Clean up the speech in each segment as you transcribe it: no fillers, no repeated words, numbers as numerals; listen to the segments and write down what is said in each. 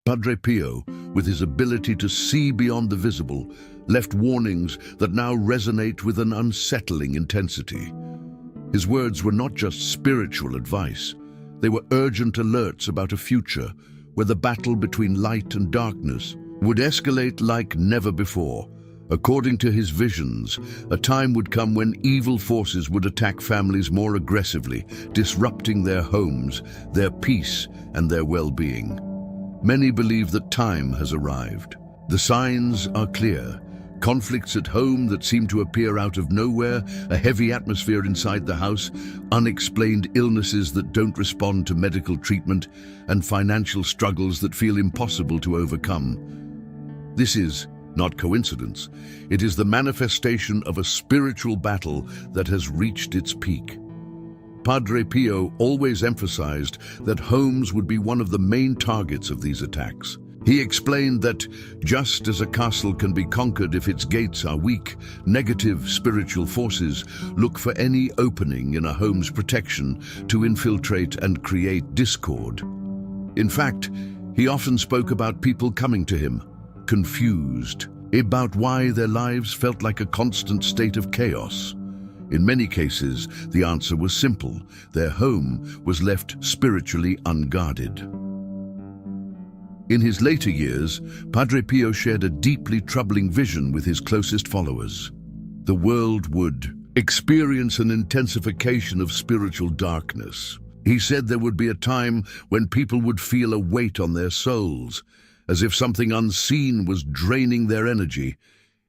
Padre Pio, with his ability to see beyond the visible, left warnings that now resonate with an unsettling intensity. His words were not just spiritual advice, they were urgent alerts about a future where the battle between light and darkness would escalate like never before. According to his visions, a time would come when evil forces would attack families more aggressively, disrupting their homes, their peace, and their well-being. Many believe that time has arrived. The signs are clear. Conflicts at home that seem to appear out of nowhere, a heavy atmosphere inside the house, unexplained illnesses that don't respond to medical treatment, and financial struggles that feel impossible to overcome. This is not coincidence. It is the manifestation of a spiritual battle that has reached its peak. Padre Pio always emphasized that homes would be one of the main targets of these attacks. He explained that just as a castle can be conquered if its gates are weak, negative spiritual forces look for any opening in a home's protection to infiltrate and create discord. In fact, he often spoke about people coming to him, confused, about why their lives felt like a constant state of chaos. In many cases, the answer was simple: their home was left spiritually unguarded. In his later years, Padre Pio shared a deeply troubling vision with his closest followers. The world would experience an intensification of spiritual darkness. He said there would be a time when people would feel a weight on their souls, as if something unseen was draining their energy.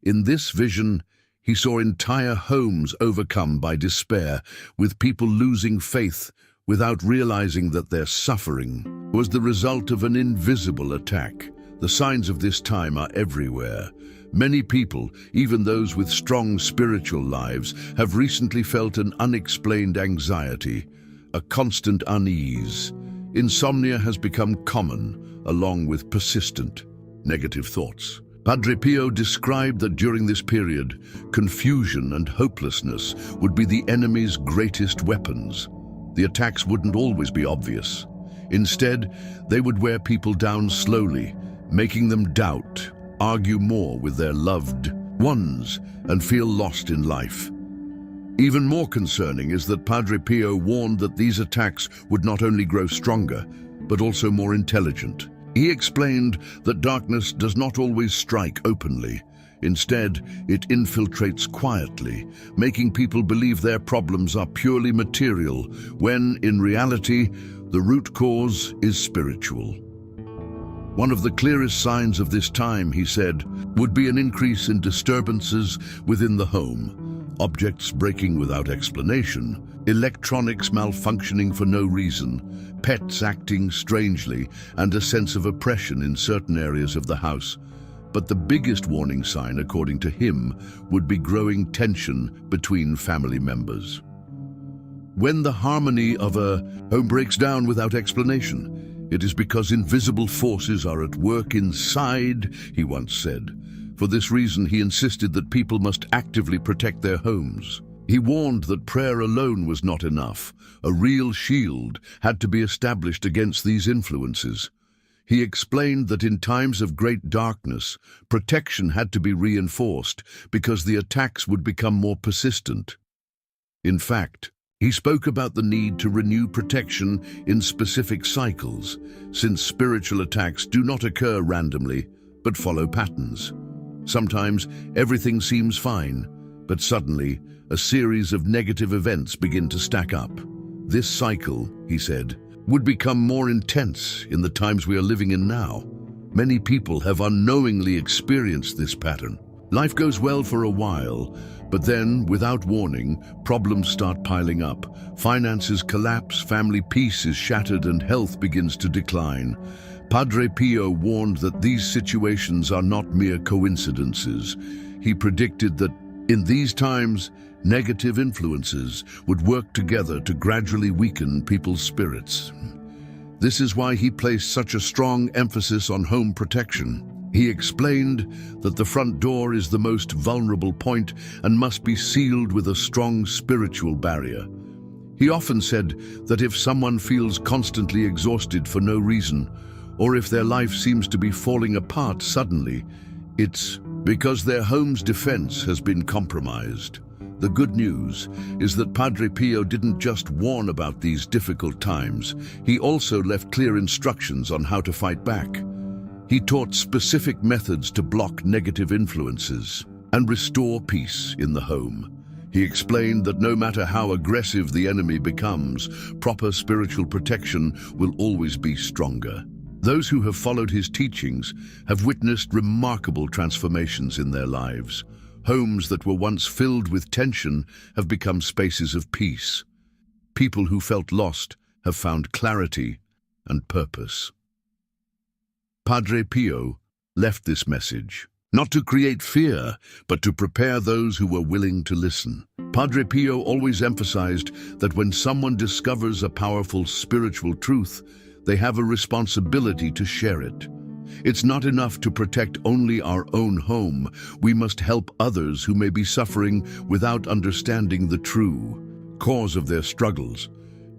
In this vision, he saw entire homes overcome by despair, with people losing faith without realizing that their suffering was the result of an invisible attack. The signs of this time are everywhere. Many people, even those with strong spiritual lives, have recently felt an unexplained anxiety, a constant unease. Insomnia has become common, along with persistent negative thoughts. Padre Pio described that during this period, confusion and hopelessness would be the enemy's greatest weapons. The attacks wouldn't always be obvious. Instead, they would wear people down slowly, making them doubt, argue more with their loved ones, and feel lost in life. Even more concerning is that Padre Pio warned that these attacks would not only grow stronger, but also more intelligent. He explained that darkness does not always strike openly. Instead, it infiltrates quietly, making people believe their problems are purely material, when, in reality, the root cause is spiritual. One of the clearest signs of this time, he said, would be an increase in disturbances within the home, objects breaking without explanation, electronics malfunctioning for no reason, pets acting strangely, and a sense of oppression in certain areas of the house. But the biggest warning sign, according to him, would be growing tension between family members. When the harmony of a home breaks down without explanation, it is because invisible forces are at work inside, he once said. For this reason, he insisted that people must actively protect their homes. He warned that prayer alone was not enough. A real shield had to be established against these influences. He explained that in times of great darkness, protection had to be reinforced because the attacks would become more persistent. In fact, he spoke about the need to renew protection in specific cycles, since spiritual attacks do not occur randomly, but follow patterns. Sometimes everything seems fine, but suddenly a series of negative events begin to stack up. This cycle, he said, would become more intense in the times we are living in now. Many people have unknowingly experienced this pattern. Life goes well for a while, but then, without warning, problems start piling up. Finances collapse, family peace is shattered, and health begins to decline. Padre Pio warned that these situations are not mere coincidences. He predicted that in these times, negative influences would work together to gradually weaken people's spirits. This is why he placed such a strong emphasis on home protection. He explained that the front door is the most vulnerable point and must be sealed with a strong spiritual barrier. He often said that if someone feels constantly exhausted for no reason, or if their life seems to be falling apart suddenly, it's because their home's defense has been compromised. The good news is that Padre Pio didn't just warn about these difficult times, he also left clear instructions on how to fight back. He taught specific methods to block negative influences and restore peace in the home. He explained that no matter how aggressive the enemy becomes, proper spiritual protection will always be stronger. Those who have followed his teachings have witnessed remarkable transformations in their lives. Homes that were once filled with tension have become spaces of peace. People who felt lost have found clarity and purpose. Padre Pio left this message, not to create fear, but to prepare those who were willing to listen. Padre Pio always emphasized that when someone discovers a powerful spiritual truth, they have a responsibility to share it. It's not enough to protect only our own home. We must help others who may be suffering without understanding the true cause of their struggles.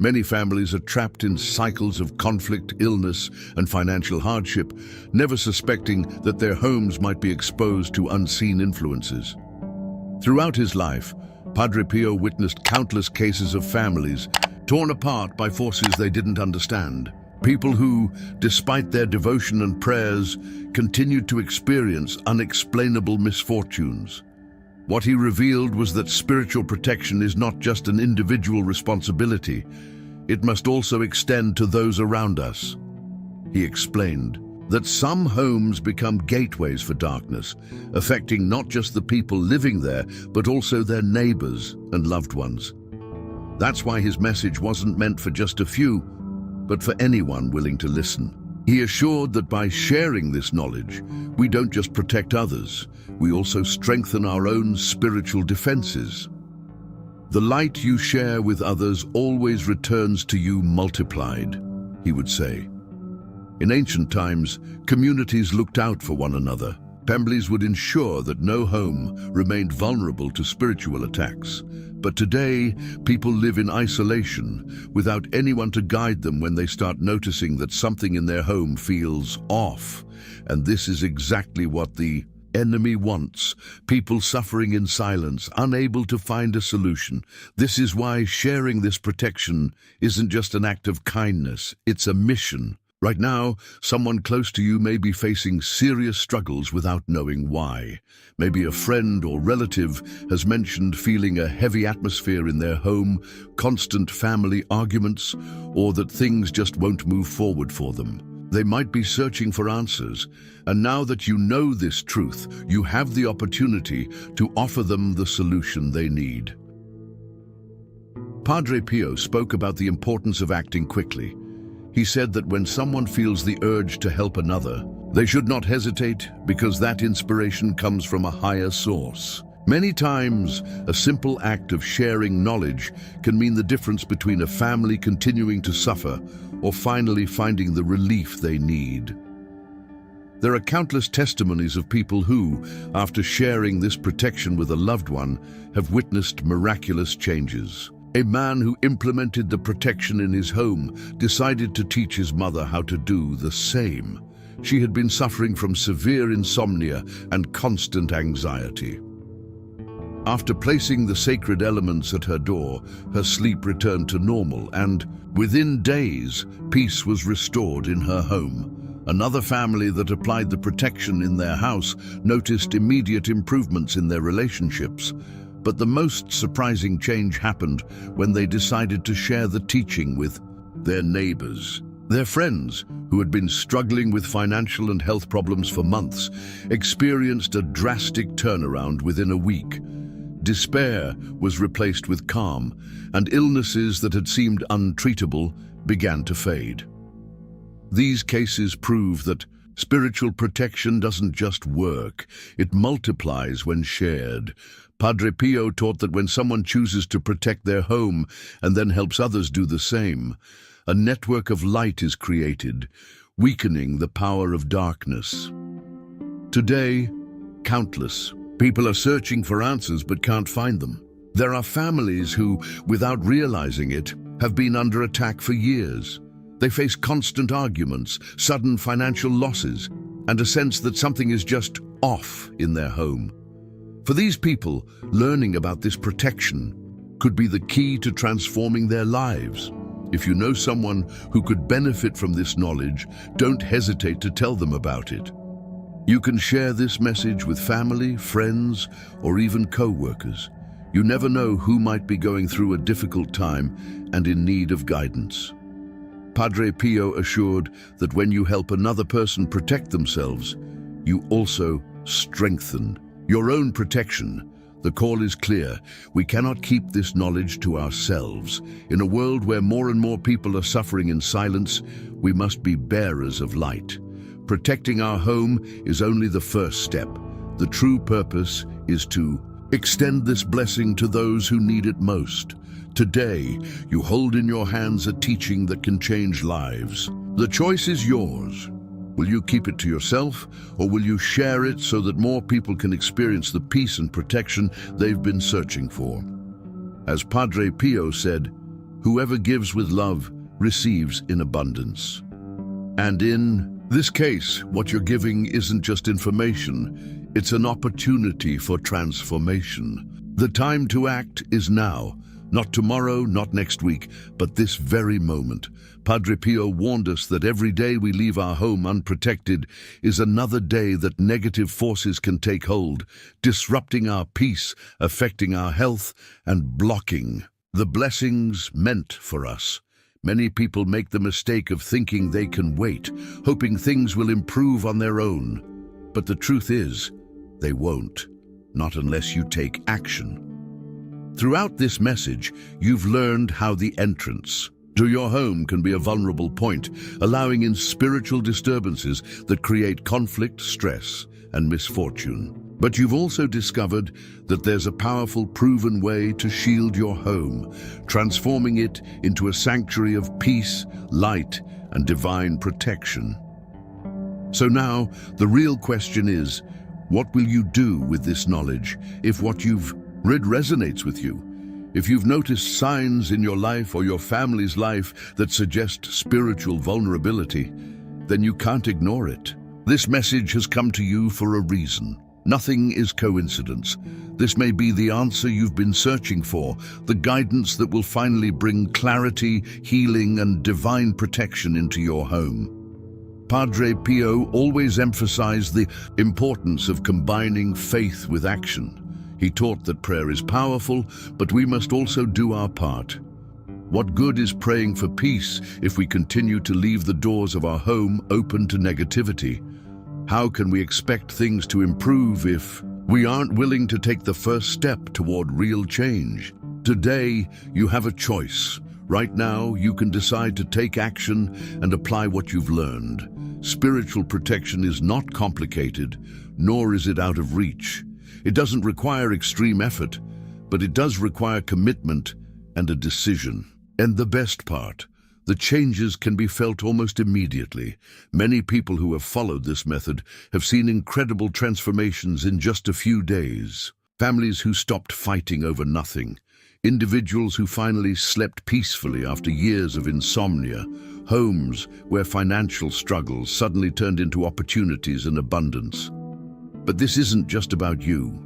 Many families are trapped in cycles of conflict, illness, and financial hardship, never suspecting that their homes might be exposed to unseen influences. Throughout his life, Padre Pio witnessed countless cases of families torn apart by forces they didn't understand. People who, despite their devotion and prayers, continued to experience unexplainable misfortunes. What he revealed was that spiritual protection is not just an individual responsibility, it must also extend to those around us. He explained that some homes become gateways for darkness, affecting not just the people living there, but also their neighbors and loved ones. That's why his message wasn't meant for just a few, but for anyone willing to listen. He assured that by sharing this knowledge, we don't just protect others, we also strengthen our own spiritual defenses. The light you share with others always returns to you multiplied, he would say. In ancient times, communities looked out for one another. Families would ensure that no home remained vulnerable to spiritual attacks. But today, people live in isolation, without anyone to guide them when they start noticing that something in their home feels off. And this is exactly what the enemy wants, people suffering in silence, unable to find a solution. This is why sharing this protection isn't just an act of kindness, it's a mission. Right now, someone close to you may be facing serious struggles without knowing why. Maybe a friend or relative has mentioned feeling a heavy atmosphere in their home, constant family arguments, or that things just won't move forward for them. They might be searching for answers, and now that you know this truth, you have the opportunity to offer them the solution they need. Padre Pio spoke about the importance of acting quickly. He said that when someone feels the urge to help another, they should not hesitate because that inspiration comes from a higher source. Many times, a simple act of sharing knowledge can mean the difference between a family continuing to suffer or finally finding the relief they need. There are countless testimonies of people who, after sharing this protection with a loved one, have witnessed miraculous changes. A man who implemented the protection in his home decided to teach his mother how to do the same. She had been suffering from severe insomnia and constant anxiety. After placing the sacred elements at her door, her sleep returned to normal, and within days, peace was restored in her home. Another family that applied the protection in their house noticed immediate improvements in their relationships. But the most surprising change happened when they decided to share the teaching with their neighbors. Their friends, who had been struggling with financial and health problems for months, experienced a drastic turnaround within a week. Despair was replaced with calm, and illnesses that had seemed untreatable began to fade. These cases prove that spiritual protection doesn't just work, it multiplies when shared. Padre Pio taught that when someone chooses to protect their home and then helps others do the same, a network of light is created, weakening the power of darkness. Today, countless people are searching for answers but can't find them. There are families who, without realizing it, have been under attack for years. They face constant arguments, sudden financial losses, and a sense that something is just off in their home. For these people, learning about this protection could be the key to transforming their lives. If you know someone who could benefit from this knowledge, don't hesitate to tell them about it. You can share this message with family, friends, or even co-workers. You never know who might be going through a difficult time and in need of guidance. Padre Pio assured that when you help another person protect themselves, you also strengthen your own protection. The call is clear. We cannot keep this knowledge to ourselves. In a world where more and more people are suffering in silence, we must be bearers of light. Protecting our home is only the first step. The true purpose is to extend this blessing to those who need it most. Today, you hold in your hands a teaching that can change lives. The choice is yours. Will you keep it to yourself, or will you share it so that more people can experience the peace and protection they've been searching for? As Padre Pio said, "Whoever gives with love receives in abundance." And in this case, what you're giving isn't just information, it's an opportunity for transformation. The time to act is now. Not tomorrow, not next week, but this very moment. Padre Pio warned us that every day we leave our home unprotected is another day that negative forces can take hold, disrupting our peace, affecting our health, and blocking the blessings meant for us. Many people make the mistake of thinking they can wait, hoping things will improve on their own. But the truth is, they won't, not unless you take action. Throughout this message, you've learned how the entrance to your home can be a vulnerable point, allowing in spiritual disturbances that create conflict, stress, and misfortune. But you've also discovered that there's a powerful, proven way to shield your home, transforming it into a sanctuary of peace, light, and divine protection. So now, the real question is, what will you do with this knowledge if what you've read resonates with you? If you've noticed signs in your life or your family's life that suggest spiritual vulnerability, then you can't ignore it. This message has come to you for a reason. Nothing is coincidence. This may be the answer you've been searching for, the guidance that will finally bring clarity, healing, and divine protection into your home. Padre Pio always emphasized the importance of combining faith with action. He taught that prayer is powerful, but we must also do our part. What good is praying for peace if we continue to leave the doors of our home open to negativity? How can we expect things to improve if we aren't willing to take the first step toward real change? Today, you have a choice. Right now, you can decide to take action and apply what you've learned. Spiritual protection is not complicated, nor is it out of reach. It doesn't require extreme effort, but it does require commitment and a decision. And the best part, the changes can be felt almost immediately. Many people who have followed this method have seen incredible transformations in just a few days. Families who stopped fighting over nothing. Individuals who finally slept peacefully after years of insomnia. Homes where financial struggles suddenly turned into opportunities and abundance. But this isn't just about you.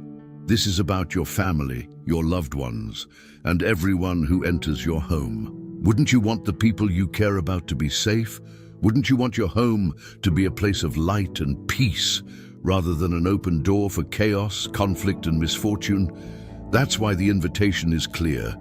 This is about your family, your loved ones, and everyone who enters your home. Wouldn't you want the people you care about to be safe? Wouldn't you want your home to be a place of light and peace, rather than an open door for chaos, conflict, and misfortune? That's why the invitation is clear.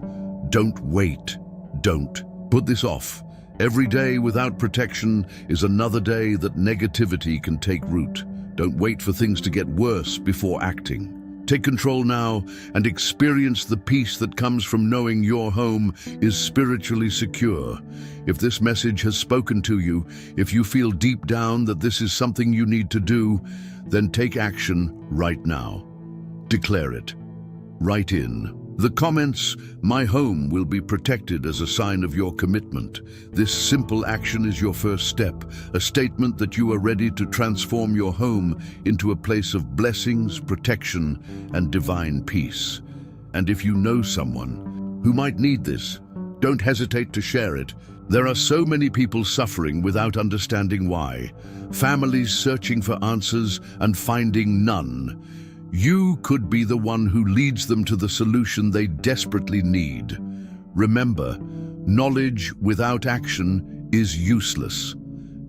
Don't wait. Don't put this off. Every day without protection is another day that negativity can take root. Don't wait for things to get worse before acting. Take control now and experience the peace that comes from knowing your home is spiritually secure. If this message has spoken to you, if you feel deep down that this is something you need to do, then take action right now. Declare it. Write in the comments, "My home will be protected," as a sign of your commitment. This simple action is your first step, a statement that you are ready to transform your home into a place of blessings, protection, and divine peace. And if you know someone who might need this, don't hesitate to share it. There are so many people suffering without understanding why, families searching for answers and finding none. You could be the one who leads them to the solution they desperately need. Remember, knowledge without action is useless.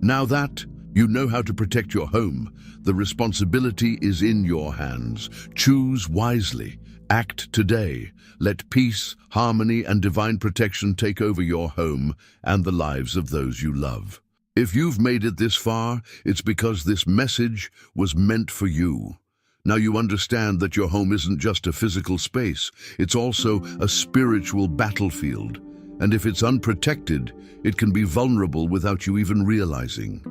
Now that you know how to protect your home, the responsibility is in your hands. Choose wisely. Act today. Let peace, harmony, and divine protection take over your home and the lives of those you love. If you've made it this far, it's because this message was meant for you. Now you understand that your home isn't just a physical space, it's also a spiritual battlefield. And if it's unprotected, it can be vulnerable without you even realizing.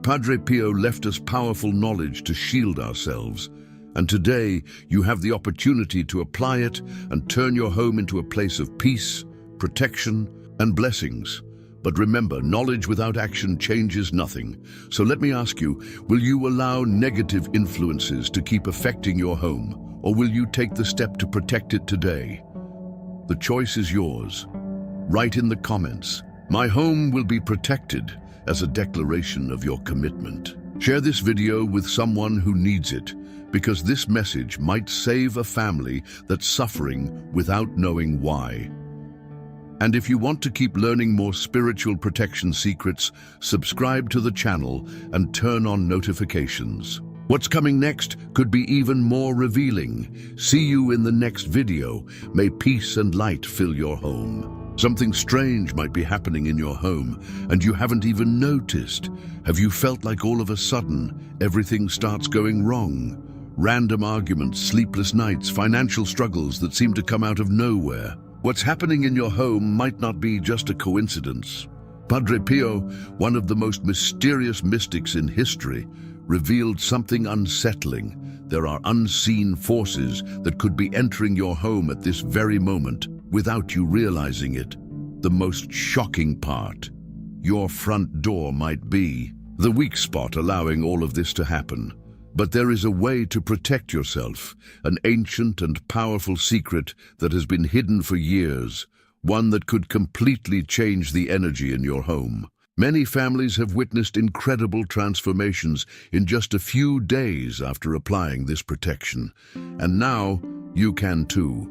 Padre Pio left us powerful knowledge to shield ourselves. And today, you have the opportunity to apply it and turn your home into a place of peace, protection, and blessings. But remember, knowledge without action changes nothing. So let me ask you, will you allow negative influences to keep affecting your home, or will you take the step to protect it today? The choice is yours. Write in the comments, "My home will be protected," as a declaration of your commitment. Share this video with someone who needs it, because this message might save a family that's suffering without knowing why. And if you want to keep learning more spiritual protection secrets, subscribe to the channel and turn on notifications. What's coming next could be even more revealing. See you in the next video. May peace and light fill your home. Something strange might be happening in your home, and you haven't even noticed. Have you felt like all of a sudden, everything starts going wrong? Random arguments, sleepless nights, financial struggles that seem to come out of nowhere. What's happening in your home might not be just a coincidence. Padre Pio, one of the most mysterious mystics in history, revealed something unsettling. There are unseen forces that could be entering your home at this very moment without you realizing it. The most shocking part, your front door might be the weak spot allowing all of this to happen. But there is a way to protect yourself, an ancient and powerful secret that has been hidden for years, one that could completely change the energy in your home. Many families have witnessed incredible transformations in just a few days after applying this protection. And now you can too.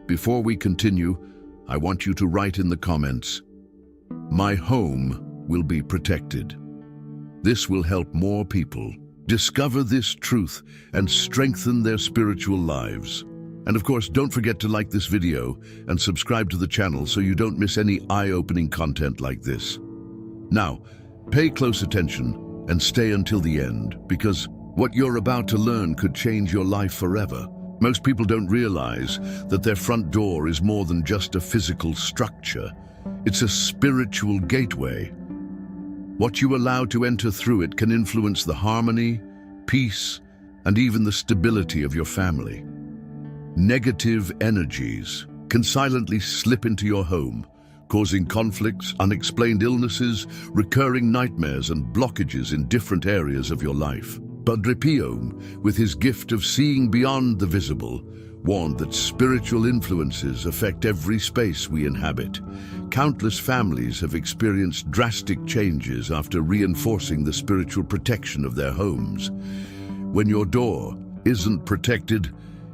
Before we continue, I want you to write in the comments, "My home will be protected." This will help more people discover this truth and strengthen their spiritual lives. And of course, don't forget to like this video and subscribe to the channel so you don't miss any eye-opening content like this. Now, pay close attention and stay until the end, because what you're about to learn could change your life forever. Most people don't realize that their front door is more than just a physical structure. It's a spiritual gateway. What you allow to enter through it can influence the harmony, peace, and even the stability of your family. Negative energies can silently slip into your home, causing conflicts, unexplained illnesses, recurring nightmares, and blockages in different areas of your life. Padre Pio, with his gift of seeing beyond the visible, warned that spiritual influences affect every space we inhabit. Countless families have experienced drastic changes after reinforcing the spiritual protection of their homes. When your door isn't protected,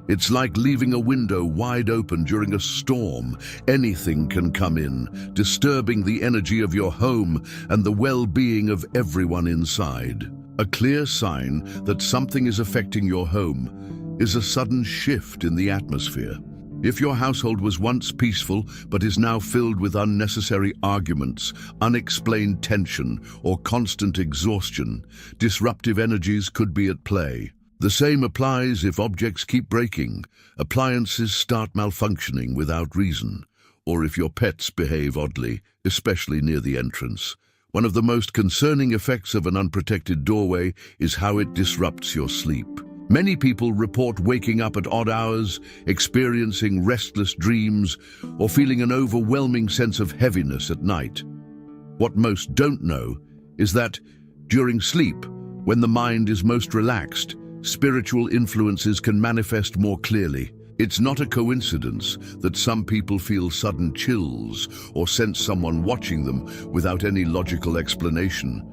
it's like leaving a window wide open during a storm. Anything can come in, disturbing the energy of your home and the well-being of everyone inside. A clear sign that something is affecting your home is a sudden shift in the atmosphere. If your household was once peaceful but is now filled with unnecessary arguments, unexplained tension, or constant exhaustion, disruptive energies could be at play. The same applies if objects keep breaking, appliances start malfunctioning without reason, or if your pets behave oddly, especially near the entrance. One of the most concerning effects of an unprotected doorway is how it disrupts your sleep. Many people report waking up at odd hours, experiencing restless dreams, or feeling an overwhelming sense of heaviness at night. What most don't know is that during sleep, when the mind is most relaxed, spiritual influences can manifest more clearly. It's not a coincidence that some people feel sudden chills or sense someone watching them without any logical explanation.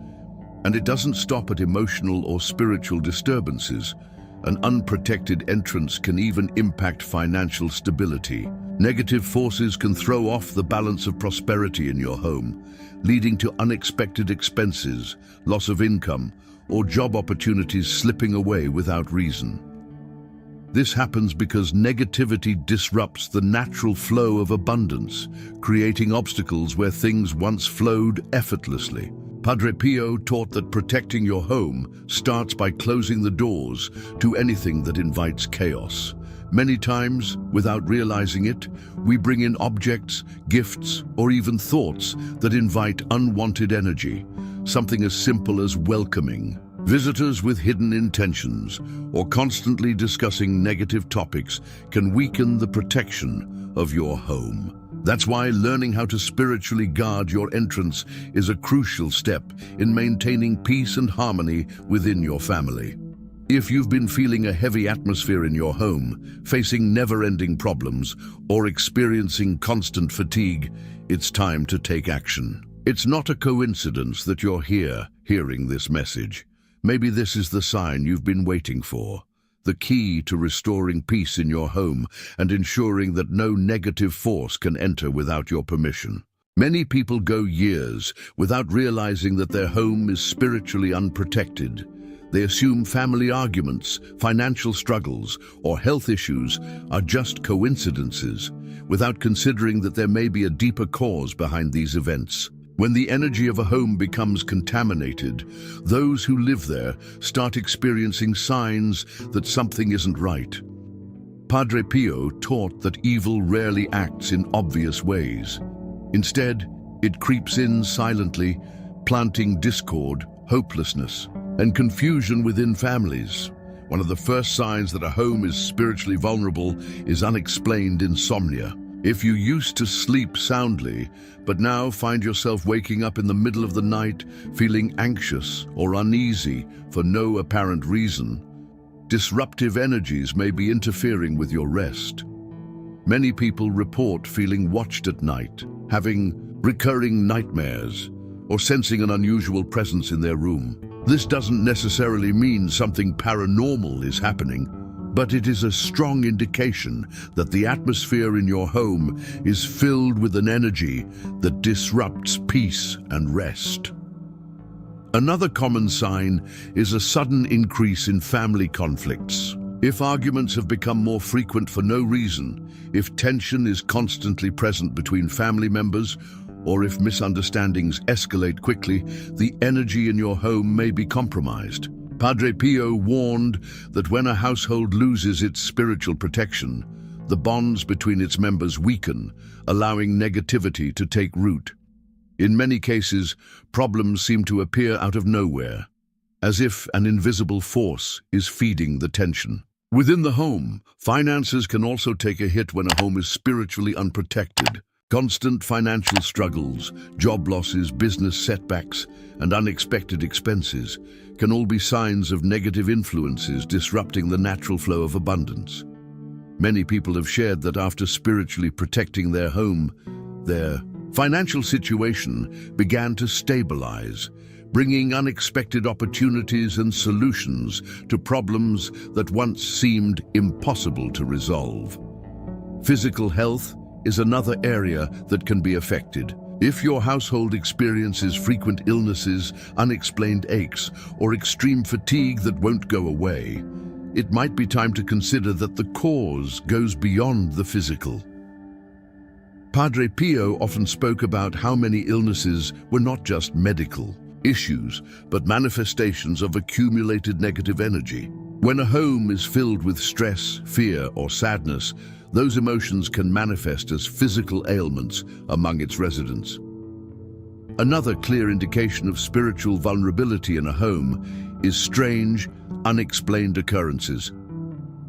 And it doesn't stop at emotional or spiritual disturbances. An unprotected entrance can even impact financial stability. Negative forces can throw off the balance of prosperity in your home, leading to unexpected expenses, loss of income, or job opportunities slipping away without reason. This happens because negativity disrupts the natural flow of abundance, creating obstacles where things once flowed effortlessly. Padre Pio taught that protecting your home starts by closing the doors to anything that invites chaos. Many times, without realizing it, we bring in objects, gifts, or even thoughts that invite unwanted energy, something as simple as welcoming visitors with hidden intentions or constantly discussing negative topics can weaken the protection of your home. That's why learning how to spiritually guard your entrance is a crucial step in maintaining peace and harmony within your family. If you've been feeling a heavy atmosphere in your home, facing never-ending problems, or experiencing constant fatigue, it's time to take action. It's not a coincidence that you're here hearing this message. Maybe this is the sign you've been waiting for, the key to restoring peace in your home and ensuring that no negative force can enter without your permission. Many people go years without realizing that their home is spiritually unprotected. They assume family arguments, financial struggles, or health issues are just coincidences, without considering that there may be a deeper cause behind these events. When the energy of a home becomes contaminated, those who live there start experiencing signs that something isn't right. Padre Pio taught that evil rarely acts in obvious ways. Instead, it creeps in silently, planting discord, hopelessness, and confusion within families. One of the first signs that a home is spiritually vulnerable is unexplained insomnia. If you used to sleep soundly, but now find yourself waking up in the middle of the night feeling anxious or uneasy for no apparent reason, disruptive energies may be interfering with your rest. Many people report feeling watched at night, having recurring nightmares, or sensing an unusual presence in their room. This doesn't necessarily mean something paranormal is happening, but it is a strong indication that the atmosphere in your home is filled with an energy that disrupts peace and rest. Another common sign is a sudden increase in family conflicts. If arguments have become more frequent for no reason, if tension is constantly present between family members, or if misunderstandings escalate quickly, the energy in your home may be compromised. Padre Pio warned that when a household loses its spiritual protection, the bonds between its members weaken, allowing negativity to take root. In many cases, problems seem to appear out of nowhere, as if an invisible force is feeding the tension. Within the home, finances can also take a hit when a home is spiritually unprotected. Constant financial struggles, job losses, business setbacks, and unexpected expenses can all be signs of negative influences disrupting the natural flow of abundance. Many people have shared that after spiritually protecting their home, their financial situation began to stabilize, bringing unexpected opportunities and solutions to problems that once seemed impossible to resolve. Physical health is another area that can be affected. If your household experiences frequent illnesses, unexplained aches, or extreme fatigue that won't go away, it might be time to consider that the cause goes beyond the physical. Padre Pio often spoke about how many illnesses were not just medical issues, but manifestations of accumulated negative energy. When a home is filled with stress, fear, or sadness, those emotions can manifest as physical ailments among its residents. Another clear indication of spiritual vulnerability in a home is strange, unexplained occurrences.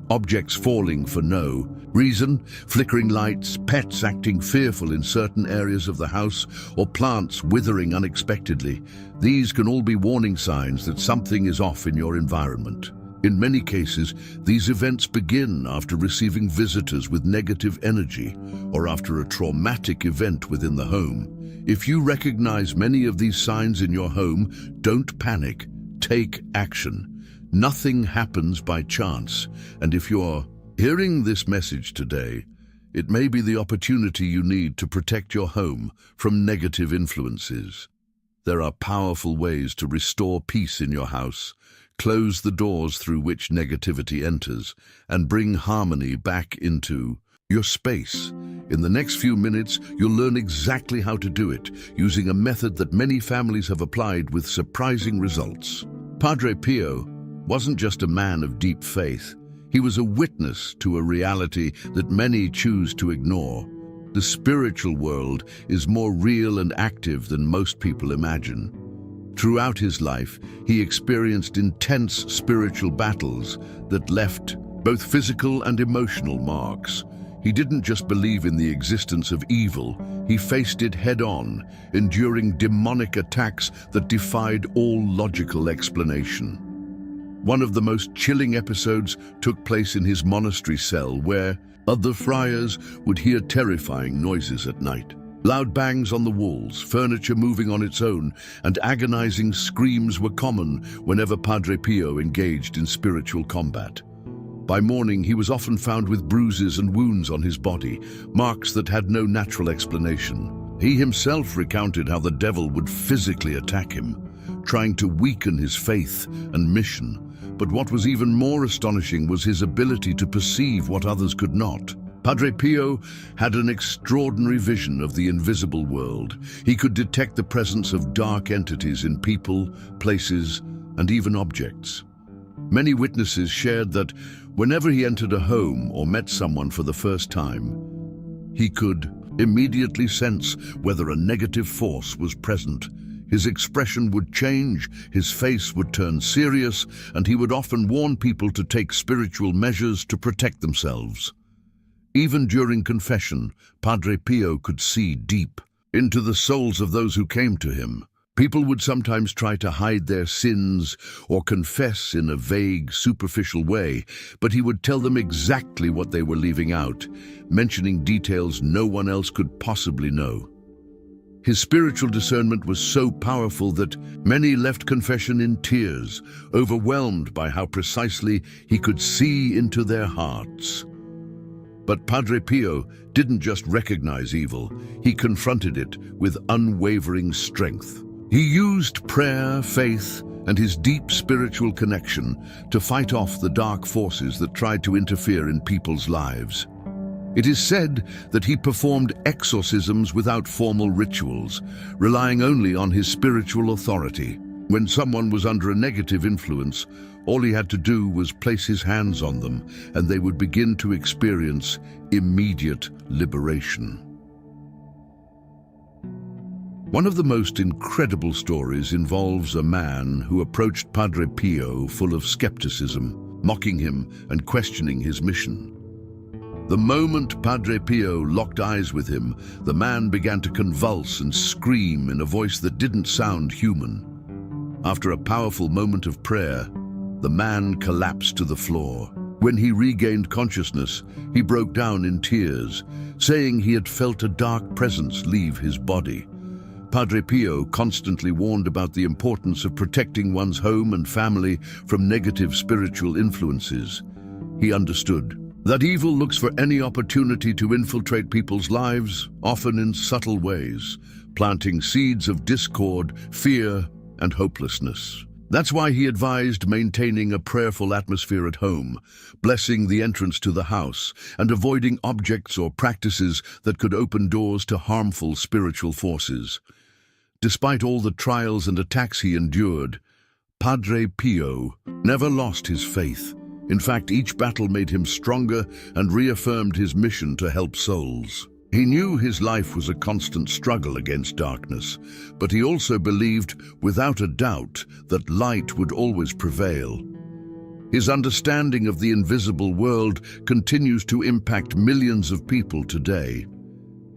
Objects falling for no reason, flickering lights, pets acting fearful in certain areas of the house, or plants withering unexpectedly. These can all be warning signs that something is off in your environment. In many cases, these events begin after receiving visitors with negative energy or after a traumatic event within the home. If you recognize many of these signs in your home, don't panic. Take action. Nothing happens by chance, and if you're hearing this message today, it may be the opportunity you need to protect your home from negative influences. There are powerful ways to restore peace in your house. Close the doors through which negativity enters and bring harmony back into your space. In the next few minutes, you'll learn exactly how to do it, using a method that many families have applied with surprising results. Padre Pio wasn't just a man of deep faith. He was a witness to a reality that many choose to ignore. The spiritual world is more real and active than most people imagine. Throughout his life, he experienced intense spiritual battles that left both physical and emotional marks. He didn't just believe in the existence of evil, he faced it head-on, enduring demonic attacks that defied all logical explanation. One of the most chilling episodes took place in his monastery cell, where other friars would hear terrifying noises at night. Loud bangs on the walls, furniture moving on its own, and agonizing screams were common whenever Padre Pio engaged in spiritual combat. By morning, he was often found with bruises and wounds on his body, marks that had no natural explanation. He himself recounted how the devil would physically attack him, trying to weaken his faith and mission. But what was even more astonishing was his ability to perceive what others could not. Padre Pio had an extraordinary vision of the invisible world. He could detect the presence of dark entities in people, places, and even objects. Many witnesses shared that whenever he entered a home or met someone for the first time, he could immediately sense whether a negative force was present. His expression would change, his face would turn serious, and he would often warn people to take spiritual measures to protect themselves. Even during confession, Padre Pio could see deep into the souls of those who came to him. People would sometimes try to hide their sins or confess in a vague, superficial way, but he would tell them exactly what they were leaving out, mentioning details no one else could possibly know. His spiritual discernment was so powerful that many left confession in tears, overwhelmed by how precisely he could see into their hearts. But Padre Pio didn't just recognize evil, he confronted it with unwavering strength. He used prayer, faith, and his deep spiritual connection to fight off the dark forces that tried to interfere in people's lives. It is said that he performed exorcisms without formal rituals, relying only on his spiritual authority. When someone was under a negative influence, all he had to do was place his hands on them, and they would begin to experience immediate liberation. One of the most incredible stories involves a man who approached Padre Pio full of skepticism, mocking him and questioning his mission. The moment Padre Pio locked eyes with him, the man began to convulse and scream in a voice that didn't sound human. After a powerful moment of prayer, the man collapsed to the floor. When he regained consciousness, he broke down in tears, saying he had felt a dark presence leave his body. Padre Pio constantly warned about the importance of protecting one's home and family from negative spiritual influences. He understood that evil looks for any opportunity to infiltrate people's lives, often in subtle ways, planting seeds of discord, fear, and hopelessness. That's why he advised maintaining a prayerful atmosphere at home, blessing the entrance to the house, and avoiding objects or practices that could open doors to harmful spiritual forces. Despite all the trials and attacks he endured, Padre Pio never lost his faith. In fact, each battle made him stronger and reaffirmed his mission to help souls. He knew his life was a constant struggle against darkness, but he also believed, without a doubt, that light would always prevail. His understanding of the invisible world continues to impact millions of people today.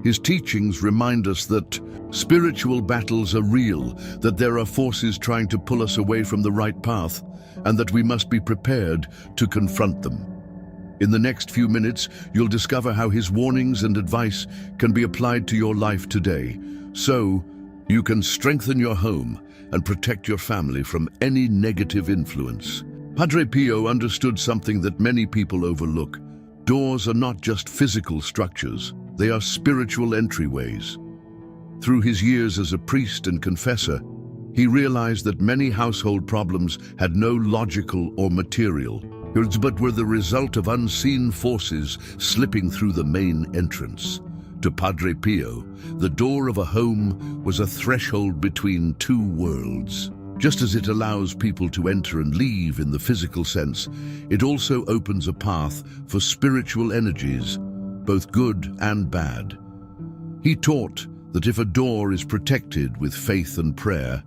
His teachings remind us that spiritual battles are real, that there are forces trying to pull us away from the right path, and that we must be prepared to confront them. In the next few minutes, you'll discover how his warnings and advice can be applied to your life today, so you can strengthen your home and protect your family from any negative influence. Padre Pio understood something that many people overlook. Doors are not just physical structures, they are spiritual entryways. Through his years as a priest and confessor, he realized that many household problems had no logical or material roots but were the result of unseen forces slipping through the main entrance. To Padre Pio, the door of a home was a threshold between two worlds. Just as it allows people to enter and leave in the physical sense, it also opens a path for spiritual energies, both good and bad. He taught that if a door is protected with faith and prayer,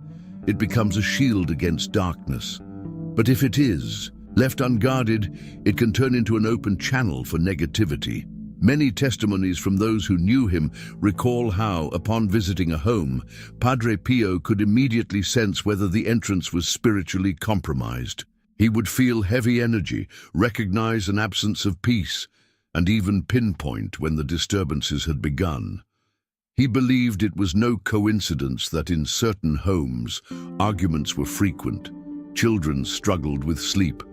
it becomes a shield against darkness. But if it is left unguarded, it can turn into an open channel for negativity. Many testimonies from those who knew him recall how, upon visiting a home, Padre Pio could immediately sense whether the entrance was spiritually compromised. He would feel heavy energy, recognize an absence of peace, and even pinpoint when the disturbances had begun. He believed it was no coincidence that in certain homes, arguments were frequent, children struggled with sleep,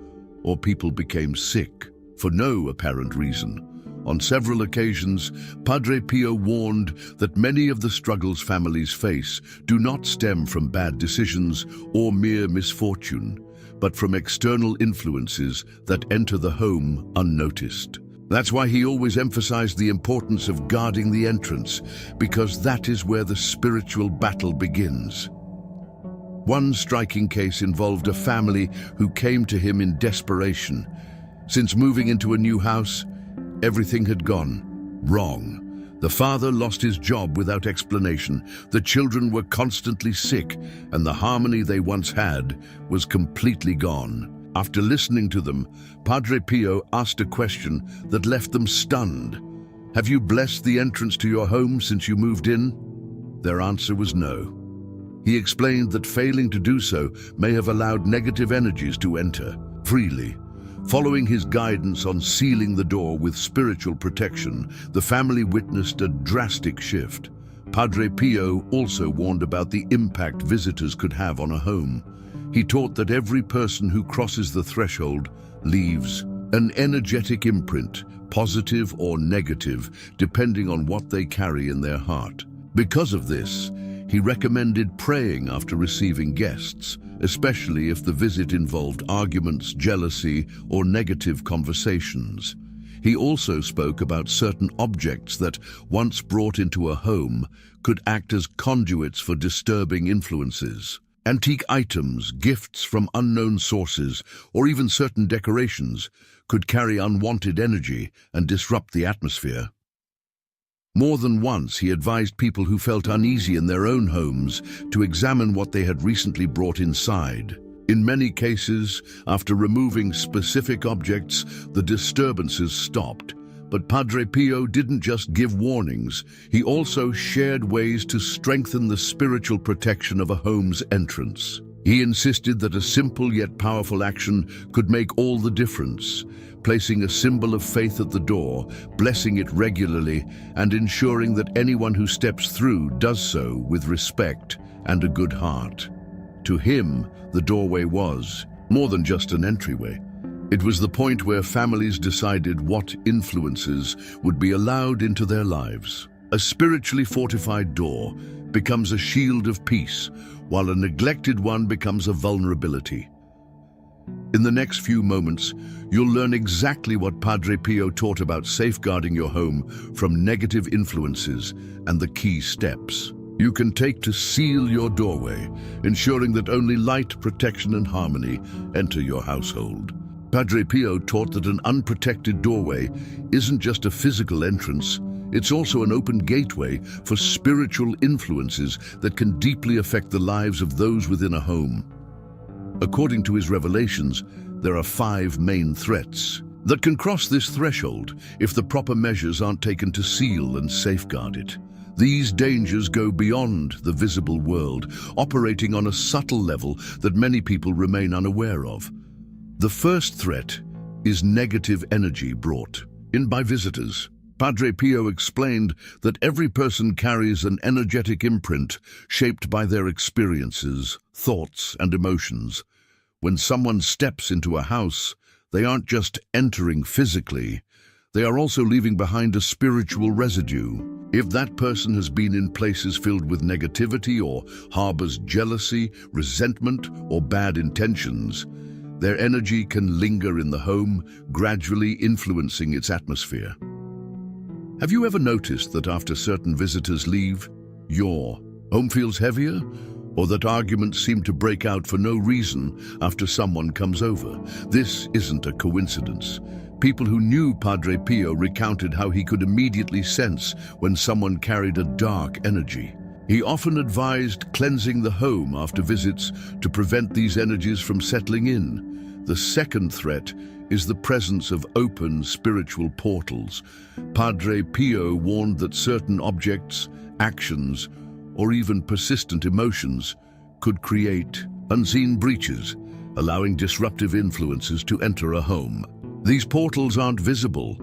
or people became sick for no apparent reason. On several occasions, Padre Pio warned that many of the struggles families face do not stem from bad decisions or mere misfortune, but from external influences that enter the home unnoticed. That's why he always emphasized the importance of guarding the entrance, because that is where the spiritual battle begins. One striking case involved a family who came to him in desperation. Since moving into a new house, everything had gone wrong. The father lost his job without explanation, the children were constantly sick, and the harmony they once had was completely gone. After listening to them, Padre Pio asked a question that left them stunned. "Have you blessed the entrance to your home since you moved in?" Their answer was no. He explained that failing to do so may have allowed negative energies to enter freely. Following his guidance on sealing the door with spiritual protection, the family witnessed a drastic shift. Padre Pio also warned about the impact visitors could have on a home. He taught that every person who crosses the threshold leaves an energetic imprint, positive or negative, depending on what they carry in their heart. Because of this, he recommended praying after receiving guests, especially if the visit involved arguments, jealousy, or negative conversations. He also spoke about certain objects that, once brought into a home, could act as conduits for disturbing influences. Antique items, gifts from unknown sources, or even certain decorations could carry unwanted energy and disrupt the atmosphere. More than once, he advised people who felt uneasy in their own homes to examine what they had recently brought inside. In many cases, after removing specific objects, the disturbances stopped. But Padre Pio didn't just give warnings, he also shared ways to strengthen the spiritual protection of a home's entrance. He insisted that a simple yet powerful action could make all the difference, placing a symbol of faith at the door, blessing it regularly, and ensuring that anyone who steps through does so with respect and a good heart. To him, the doorway was more than just an entryway. It was the point where families decided what influences would be allowed into their lives. A spiritually fortified door becomes a shield of peace, while a neglected one becomes a vulnerability. In the next few moments, you'll learn exactly what Padre Pio taught about safeguarding your home from negative influences and the key steps you can take to seal your doorway, ensuring that only light, protection, and harmony enter your household. Padre Pio taught that an unprotected doorway isn't just a physical entrance, it's also an open gateway for spiritual influences that can deeply affect the lives of those within a home. According to his revelations, there are 5 main threats: that can cross this threshold if the proper measures aren't taken to seal and safeguard it. These dangers go beyond the visible world, operating on a subtle level that many people remain unaware of. The first threat is negative energy brought in by visitors. Padre Pio explained that every person carries an energetic imprint shaped by their experiences, thoughts, and emotions. When someone steps into a house, they aren't just entering physically, they are also leaving behind a spiritual residue. If that person has been in places filled with negativity or harbors jealousy, resentment, or bad intentions, their energy can linger in the home, gradually influencing its atmosphere. Have you ever noticed that after certain visitors leave, your home feels heavier? Or that arguments seem to break out for no reason after someone comes over? This isn't a coincidence. People who knew Padre Pio recounted how he could immediately sense when someone carried a dark energy. He often advised cleansing the home after visits to prevent these energies from settling in. The second threat is the presence of open spiritual portals. Padre Pio warned that certain objects, actions, or even persistent emotions could create unseen breaches, allowing disruptive influences to enter a home. These portals aren't visible,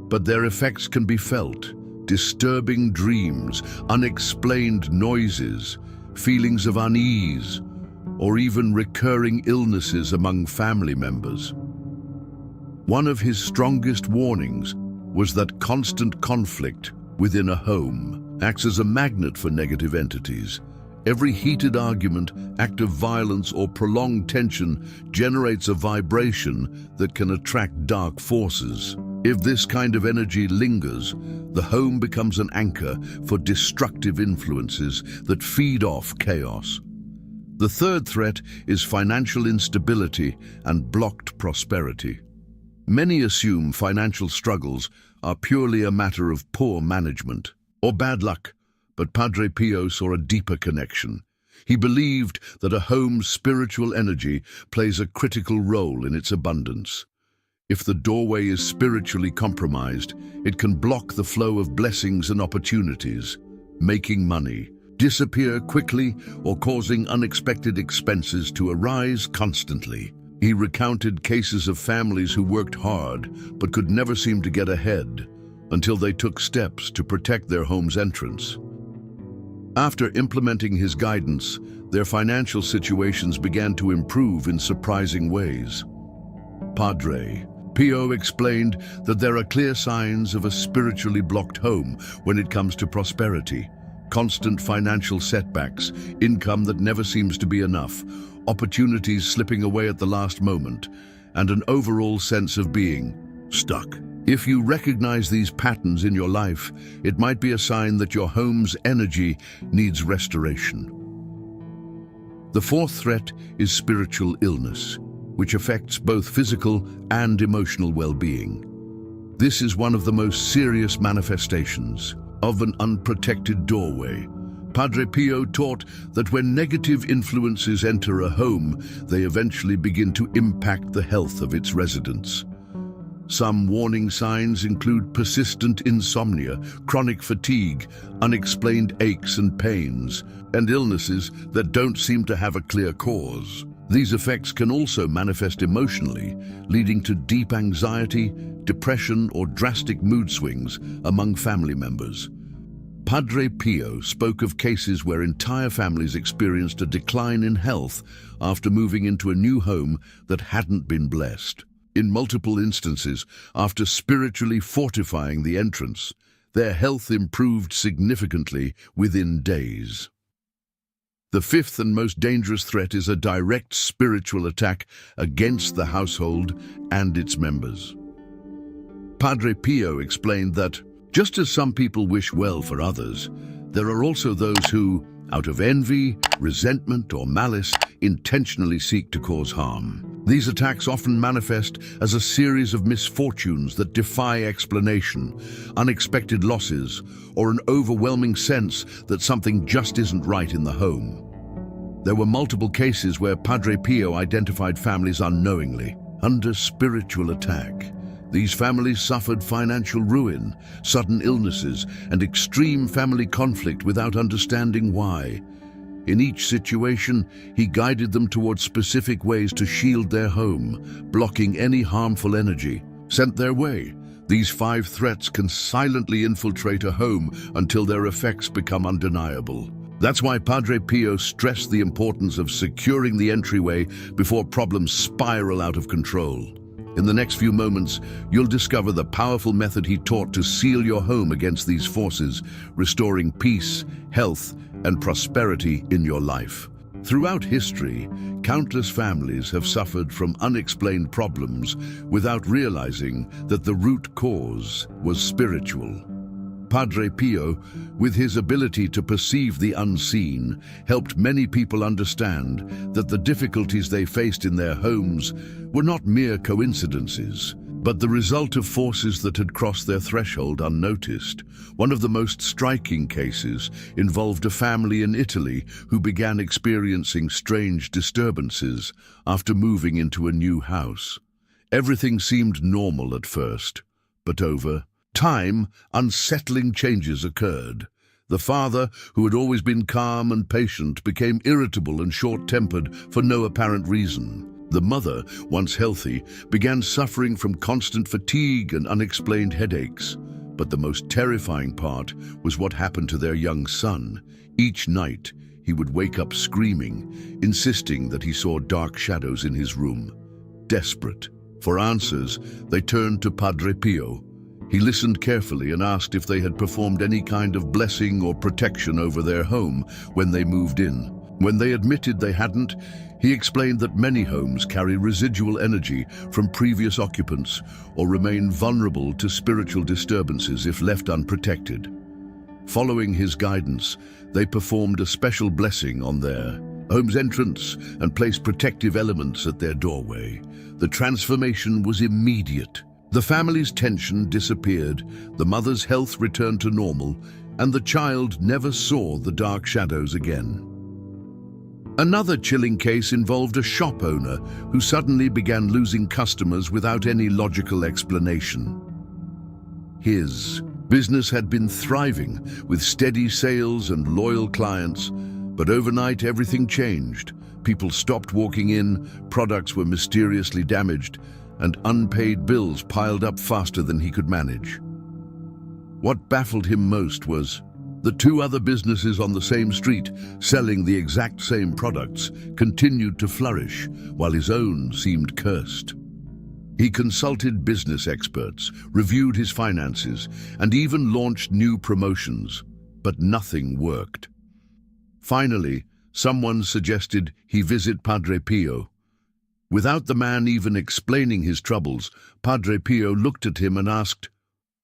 but their effects can be felt. Disturbing dreams, unexplained noises, feelings of unease, or even recurring illnesses among family members. One of his strongest warnings was that constant conflict within a home acts as a magnet for negative entities. Every heated argument, act of violence, or prolonged tension generates a vibration that can attract dark forces. If this kind of energy lingers, the home becomes an anchor for destructive influences that feed off chaos. The third threat is financial instability and blocked prosperity. Many assume financial struggles are purely a matter of poor management or bad luck, but Padre Pio saw a deeper connection. He believed that a home's spiritual energy plays a critical role in its abundance. If the doorway is spiritually compromised, it can block the flow of blessings and opportunities, making money disappear quickly or causing unexpected expenses to arise constantly. He recounted cases of families who worked hard but could never seem to get ahead until they took steps to protect their home's entrance. After implementing his guidance, their financial situations began to improve in surprising ways. Padre Pio explained that there are clear signs of a spiritually blocked home when it comes to prosperity. Constant financial setbacks, income that never seems to be enough, opportunities slipping away at the last moment, and an overall sense of being stuck. If you recognize these patterns in your life, it might be a sign that your home's energy needs restoration. The fourth threat is spiritual illness, which affects both physical and emotional well-being. This is one of the most serious manifestations of an unprotected doorway. Padre Pio taught that when negative influences enter a home, they eventually begin to impact the health of its residents. Some warning signs include persistent insomnia, chronic fatigue, unexplained aches and pains, and illnesses that don't seem to have a clear cause. These effects can also manifest emotionally, leading to deep anxiety, depression, or drastic mood swings among family members. Padre Pio spoke of cases where entire families experienced a decline in health after moving into a new home that hadn't been blessed. In multiple instances, after spiritually fortifying the entrance, their health improved significantly within days. The fifth and most dangerous threat is a direct spiritual attack against the household and its members. Padre Pio explained that, just as some people wish well for others, there are also those who, out of envy, resentment, or malice, intentionally seek to cause harm. These attacks often manifest as a series of misfortunes that defy explanation, unexpected losses, or an overwhelming sense that something just isn't right in the home. There were multiple cases where Padre Pio identified families unknowingly under spiritual attack. These families suffered financial ruin, sudden illnesses, and extreme family conflict without understanding why. In each situation, he guided them towards specific ways to shield their home, blocking any harmful energy sent their way. These 5 threats can silently infiltrate a home until their effects become undeniable. That's why Padre Pio stressed the importance of securing the entryway before problems spiral out of control. In the next few moments, you'll discover the powerful method he taught to seal your home against these forces, restoring peace, health, and prosperity in your life. Throughout history, countless families have suffered from unexplained problems without realizing that the root cause was spiritual. Padre Pio, with his ability to perceive the unseen, helped many people understand that the difficulties they faced in their homes were not mere coincidences, but the result of forces that had crossed their threshold unnoticed. One of the most striking cases involved a family in Italy who began experiencing strange disturbances after moving into a new house. Everything seemed normal at first, but over time, unsettling changes occurred. The father, who had always been calm and patient, became irritable and short-tempered for no apparent reason. The mother, once healthy, began suffering from constant fatigue and unexplained headaches. But the most terrifying part was what happened to their young son. Each night, he would wake up screaming, insisting that he saw dark shadows in his room. Desperate for answers, they turned to Padre Pio. He listened carefully and asked if they had performed any kind of blessing or protection over their home when they moved in. When they admitted they hadn't, he explained that many homes carry residual energy from previous occupants or remain vulnerable to spiritual disturbances if left unprotected. Following his guidance, they performed a special blessing on their home's entrance and placed protective elements at their doorway. The transformation was immediate. The family's tension disappeared, the mother's health returned to normal, and the child never saw the dark shadows again. Another chilling case involved a shop owner who suddenly began losing customers without any logical explanation. His business had been thriving with steady sales and loyal clients, but overnight everything changed. People stopped walking in, products were mysteriously damaged, and unpaid bills piled up faster than he could manage. What baffled him most was the 2 other businesses on the same street, selling the exact same products, continued to flourish, while his own seemed cursed. He consulted business experts, reviewed his finances, and even launched new promotions, but nothing worked. Finally, someone suggested he visit Padre Pio. Without the man even explaining his troubles, Padre Pio looked at him and asked,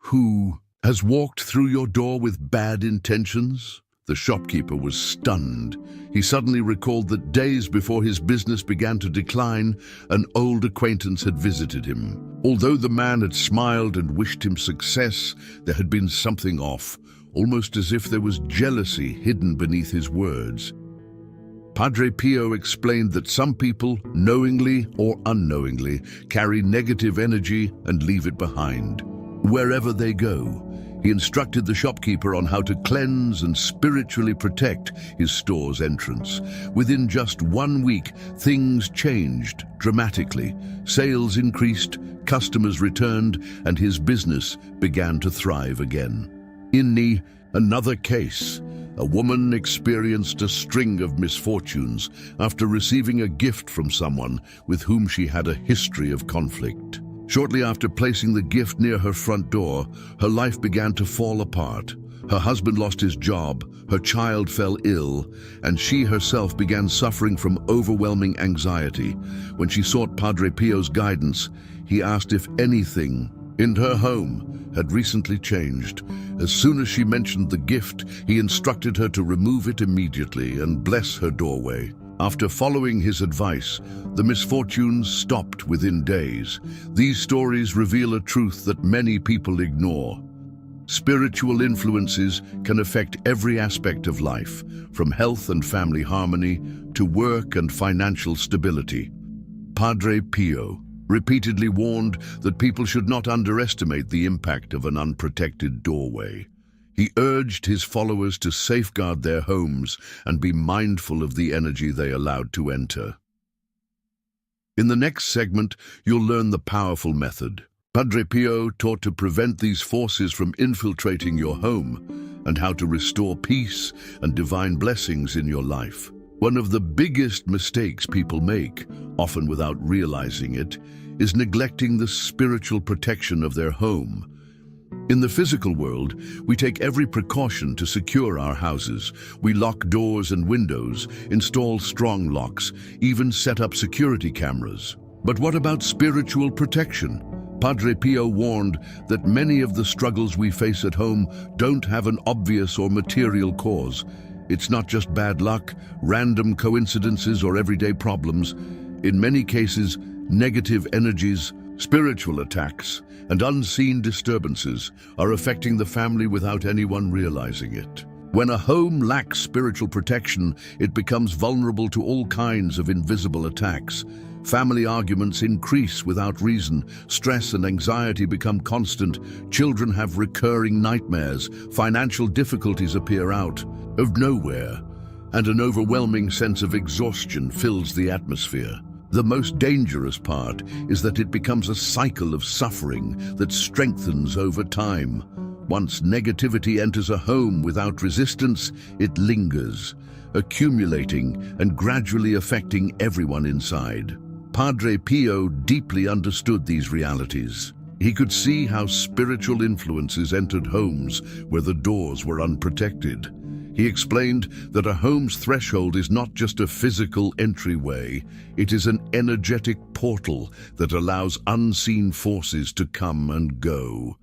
"Who has walked through your door with bad intentions?" The shopkeeper was stunned. He suddenly recalled that days before his business began to decline, an old acquaintance had visited him. Although the man had smiled and wished him success, there had been something off, almost as if there was jealousy hidden beneath his words. Padre Pio explained that some people, knowingly or unknowingly, carry negative energy and leave it behind. Wherever they go, he instructed the shopkeeper on how to cleanse and spiritually protect his store's entrance. Within just 1 week, things changed dramatically. Sales increased, customers returned, and his business began to thrive again. In another case, a woman experienced a string of misfortunes after receiving a gift from someone with whom she had a history of conflict. Shortly after placing the gift near her front door, her life began to fall apart. Her husband lost his job, her child fell ill, and she herself began suffering from overwhelming anxiety. When she sought Padre Pio's guidance, he asked if anything in her home had recently changed. As soon as she mentioned the gift, he instructed her to remove it immediately and bless her doorway. After following his advice, the misfortunes stopped within days. These stories reveal a truth that many people ignore. Spiritual influences can affect every aspect of life, from health and family harmony to work and financial stability. Padre Pio, repeatedly warned that people should not underestimate the impact of an unprotected doorway. He urged his followers to safeguard their homes and be mindful of the energy they allowed to enter. In the next segment, you'll learn the powerful method. Padre Pio taught to prevent these forces from infiltrating your home and how to restore peace and divine blessings in your life. One of the biggest mistakes people make, often without realizing it, is neglecting the spiritual protection of their home. In the physical world, we take every precaution to secure our houses. We lock doors and windows, install strong locks, even set up security cameras. But what about spiritual protection? Padre Pio warned that many of the struggles we face at home don't have an obvious or material cause. It's not just bad luck, random coincidences, or everyday problems. In many cases, negative energies, spiritual attacks, and unseen disturbances are affecting the family without anyone realizing it. When a home lacks spiritual protection, it becomes vulnerable to all kinds of invisible attacks. Family arguments increase without reason, stress and anxiety become constant, children have recurring nightmares, financial difficulties appear out of nowhere, and an overwhelming sense of exhaustion fills the atmosphere. The most dangerous part is that it becomes a cycle of suffering that strengthens over time. Once negativity enters a home without resistance, it lingers, accumulating and gradually affecting everyone inside. Padre Pio deeply understood these realities. He could see how spiritual influences entered homes where the doors were unprotected. He explained that a home's threshold is not just a physical entryway, it is an energetic portal that allows unseen forces to come and go.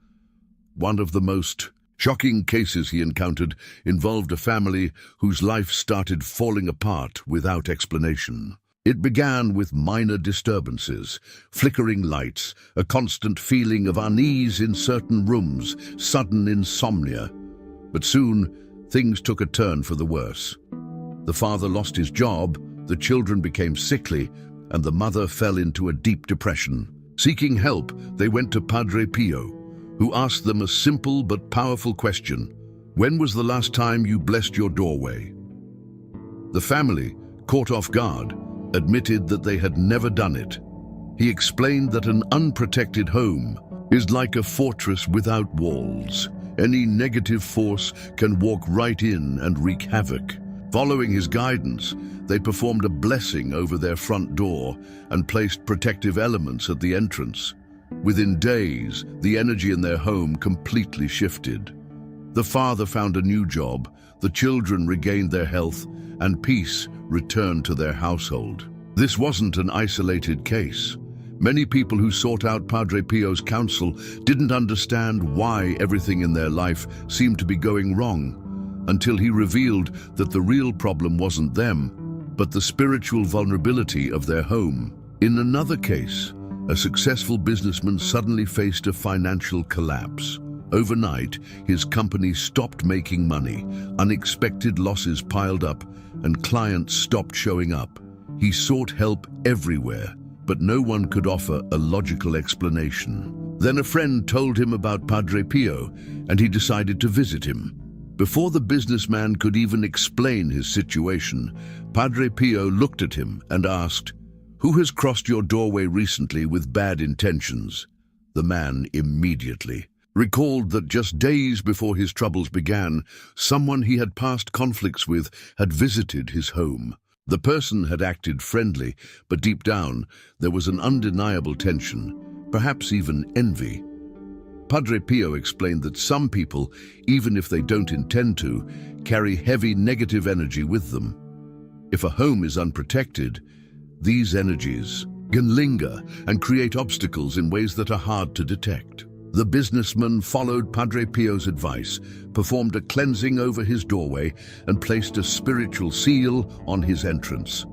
One of the most shocking cases he encountered involved a family whose life started falling apart without explanation. It began with minor disturbances, flickering lights, a constant feeling of unease in certain rooms, sudden insomnia. But soon, things took a turn for the worse. The father lost his job, the children became sickly, and the mother fell into a deep depression. Seeking help, they went to Padre Pio, who asked them a simple but powerful question. When was the last time you blessed your doorway? The family, caught off guard, admitted that they had never done it. He explained that an unprotected home is like a fortress without walls. Any negative force can walk right in and wreak havoc. Following his guidance, they performed a blessing over their front door and placed protective elements at the entrance. Within days, the energy in their home completely shifted. The father found a new job, the children regained their health, and peace returned to their household. This wasn't an isolated case. Many people who sought out Padre Pio's counsel didn't understand why everything in their life seemed to be going wrong, until he revealed that the real problem wasn't them, but the spiritual vulnerability of their home. In another case, a successful businessman suddenly faced a financial collapse. Overnight, his company stopped making money, unexpected losses piled up, and clients stopped showing up. He sought help everywhere, but no one could offer a logical explanation. Then a friend told him about Padre Pio, and he decided to visit him. Before the businessman could even explain his situation, Padre Pio looked at him and asked, "Who has crossed your doorway recently with bad intentions?" The man immediately recalled that just days before his troubles began, someone he had past conflicts with had visited his home. The person had acted friendly, but deep down, there was an undeniable tension, perhaps even envy. Padre Pio explained that some people, even if they don't intend to, carry heavy negative energy with them. If a home is unprotected, these energies can linger and create obstacles in ways that are hard to detect. The businessman followed Padre Pio's advice, performed a cleansing over his doorway, and placed a spiritual seal on his entrance.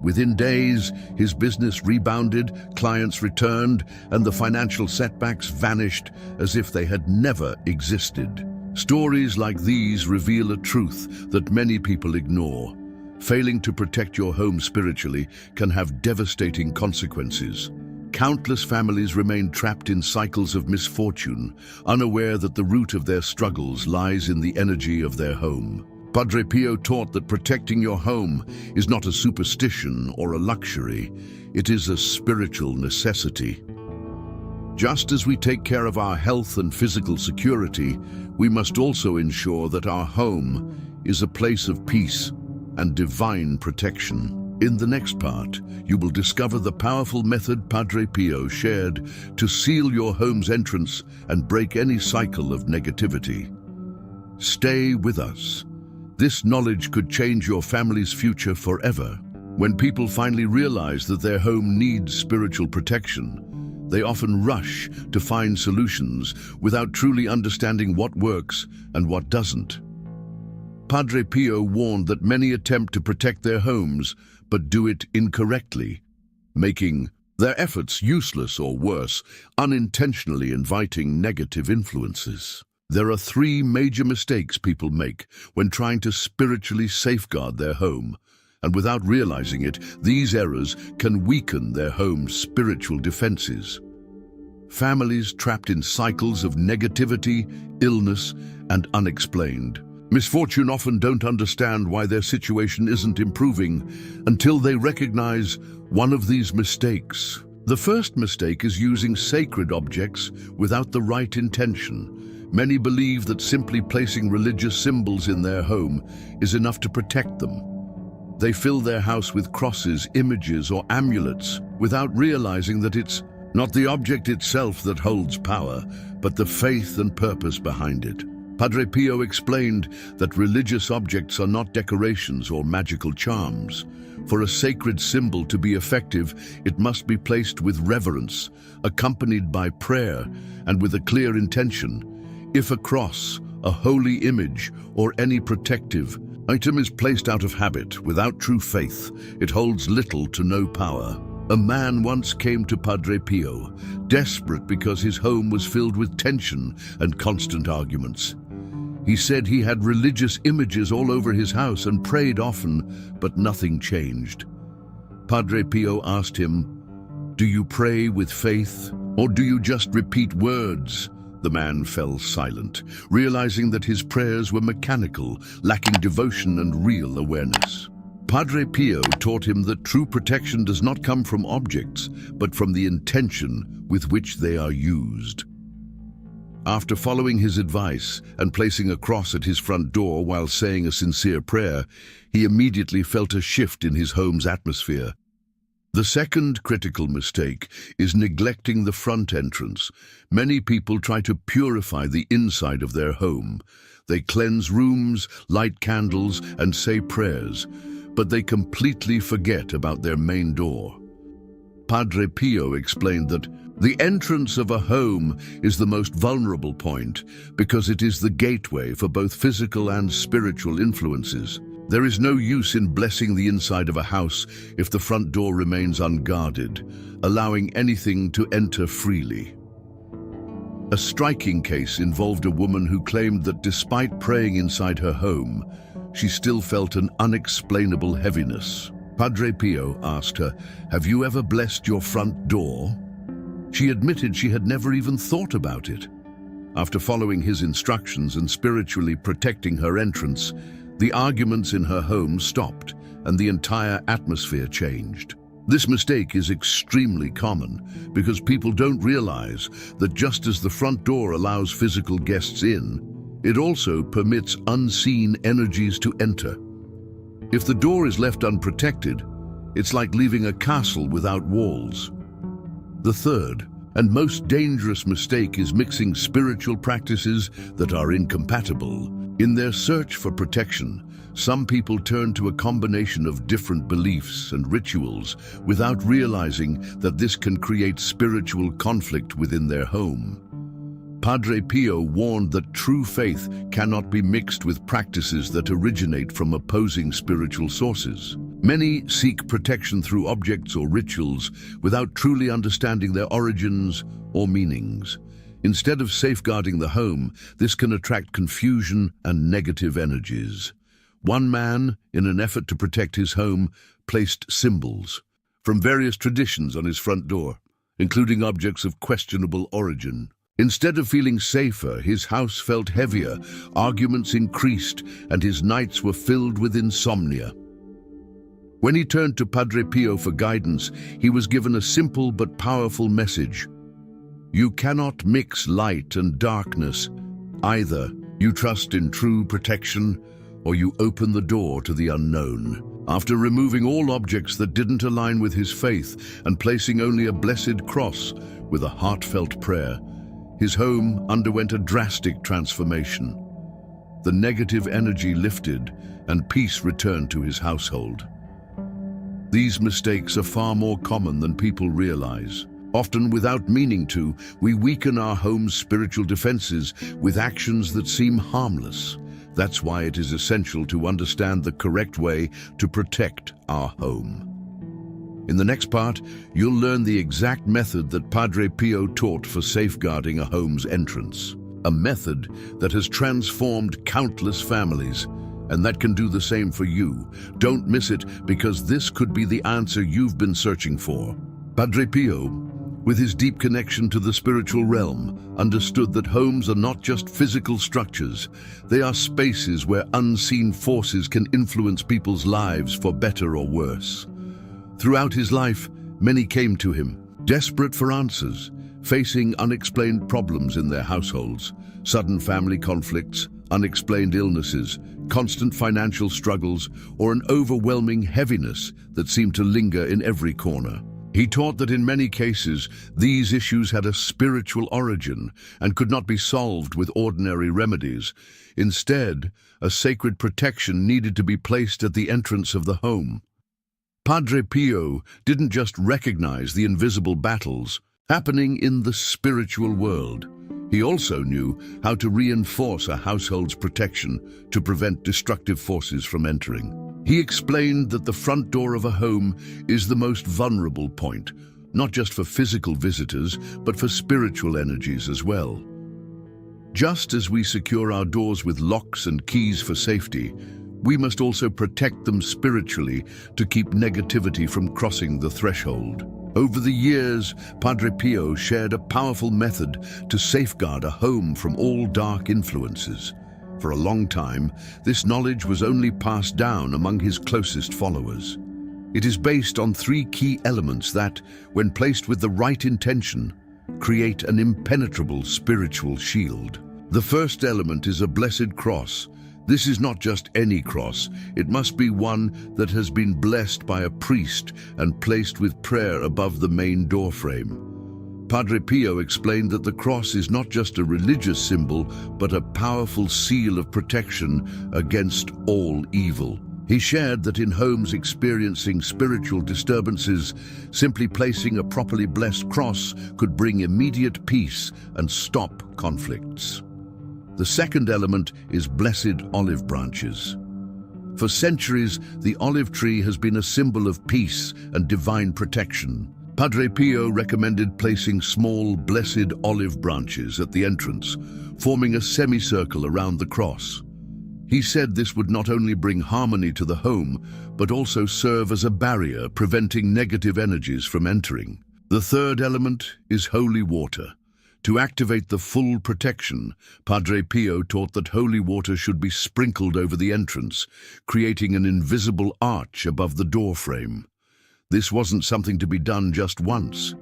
Within days, his business rebounded, clients returned, and the financial setbacks vanished as if they had never existed. Stories like these reveal a truth that many people ignore. Failing to protect your home spiritually can have devastating consequences. countless families remain trapped in cycles of misfortune, unaware that the root of their struggles lies in the energy of their home. Padre Pio taught that protecting your home is not a superstition or a luxury, it is a spiritual necessity. Just as we take care of our health and physical security, we must also ensure that our home is a place of peace and divine protection. In the next part, you will discover the powerful method Padre Pio shared to seal your home's entrance and break any cycle of negativity. Stay with us. This knowledge could change your family's future forever. When people finally realize that their home needs spiritual protection, they often rush to find solutions without truly understanding what works and what doesn't. Padre Pio warned that many attempt to protect their homes but do it incorrectly, making their efforts useless or worse, unintentionally inviting negative influences. There are 3 major mistakes people make when trying to spiritually safeguard their home, and without realizing it, these errors can weaken their home's spiritual defenses. Families trapped in cycles of negativity, illness, and unexplained misfortune often don't understand why their situation isn't improving until they recognize one of these mistakes. The first mistake is using sacred objects without the right intention. Many believe that simply placing religious symbols in their home is enough to protect them. They fill their house with crosses, images, or amulets without realizing that it's not the object itself that holds power, but the faith and purpose behind it. Padre Pio explained that religious objects are not decorations or magical charms. For a sacred symbol to be effective, it must be placed with reverence, accompanied by prayer, and with a clear intention. If a cross, a holy image, or any protective item is placed out of habit, without true faith, it holds little to no power. A man once came to Padre Pio, desperate because his home was filled with tension and constant arguments. He said he had religious images all over his house and prayed often, but nothing changed. Padre Pio asked him, "Do you pray with faith, or do you just repeat words?" The man fell silent, realizing that his prayers were mechanical, lacking devotion and real awareness. Padre Pio taught him that true protection does not come from objects, but from the intention with which they are used. After following his advice and placing a cross at his front door while saying a sincere prayer, he immediately felt a shift in his home's atmosphere. The second critical mistake is neglecting the front entrance. Many people try to purify the inside of their home. They cleanse rooms, light candles, and say prayers, but they completely forget about their main door. Padre Pio explained that the entrance of a home is the most vulnerable point because it is the gateway for both physical and spiritual influences. There is no use in blessing the inside of a house if the front door remains unguarded, allowing anything to enter freely. A striking case involved a woman who claimed that despite praying inside her home, she still felt an unexplainable heaviness. Padre Pio asked her, "Have you ever blessed your front door?" She admitted she had never even thought about it. After following his instructions and spiritually protecting her entrance, the arguments in her home stopped and the entire atmosphere changed. This mistake is extremely common because people don't realize that just as the front door allows physical guests in, it also permits unseen energies to enter. If the door is left unprotected, it's like leaving a castle without walls. The third and most dangerous mistake is mixing spiritual practices that are incompatible. In their search for protection, some people turn to a combination of different beliefs and rituals without realizing that this can create spiritual conflict within their home. Padre Pio warned that true faith cannot be mixed with practices that originate from opposing spiritual sources. Many seek protection through objects or rituals without truly understanding their origins or meanings. Instead of safeguarding the home, this can attract confusion and negative energies. One man, in an effort to protect his home, placed symbols from various traditions on his front door. including objects of questionable origin. Instead of feeling safer, his house felt heavier, arguments increased, and his nights were filled with insomnia. When he turned to Padre Pio for guidance, he was given a simple but powerful message. You cannot mix light and darkness. Either you trust in true protection, or you open the door to the unknown. After removing all objects that didn't align with his faith and placing only a blessed cross with a heartfelt prayer, his home underwent a drastic transformation. The negative energy lifted and peace returned to his household. These mistakes are far more common than people realize. Often without meaning to, we weaken our home's spiritual defenses with actions that seem harmless. That's why it is essential to understand the correct way to protect our home. In the next part, you'll learn the exact method that Padre Pio taught for safeguarding a home's entrance. A method that has transformed countless families, and that can do the same for you. Don't miss it, because this could be the answer you've been searching for. Padre Pio, with his deep connection to the spiritual realm, understood that homes are not just physical structures. They are spaces where unseen forces can influence people's lives for better or worse. Throughout his life, many came to him, desperate for answers, facing unexplained problems in their households, sudden family conflicts, unexplained illnesses, constant financial struggles, or an overwhelming heaviness that seemed to linger in every corner. He taught that in many cases, these issues had a spiritual origin and could not be solved with ordinary remedies. Instead, a sacred protection needed to be placed at the entrance of the home. Padre Pio didn't just recognize the invisible battles happening in the spiritual world. He also knew how to reinforce a household's protection to prevent destructive forces from entering. He explained that the front door of a home is the most vulnerable point, not just for physical visitors, but for spiritual energies as well. Just as we secure our doors with locks and keys for safety, we must also protect them spiritually to keep negativity from crossing the threshold. Over the years, Padre Pio shared a powerful method to safeguard a home from all dark influences. For a long time, this knowledge was only passed down among his closest followers. It is based on three key elements that, when placed with the right intention, create an impenetrable spiritual shield. The first element is a blessed cross. This is not just any cross. It must be one that has been blessed by a priest and placed with prayer above the main doorframe. Padre Pio explained that the cross is not just a religious symbol, but a powerful seal of protection against all evil. He shared that in homes experiencing spiritual disturbances, simply placing a properly blessed cross could bring immediate peace and stop conflicts. The second element is blessed olive branches. For centuries, the olive tree has been a symbol of peace and divine protection. Padre Pio recommended placing small, blessed olive branches at the entrance, forming a semicircle around the cross. He said this would not only bring harmony to the home, but also serve as a barrier preventing negative energies from entering. The third element is holy water. To activate the full protection, Padre Pio taught that holy water should be sprinkled over the entrance, creating an invisible arch above the doorframe. This wasn't something to be done just once.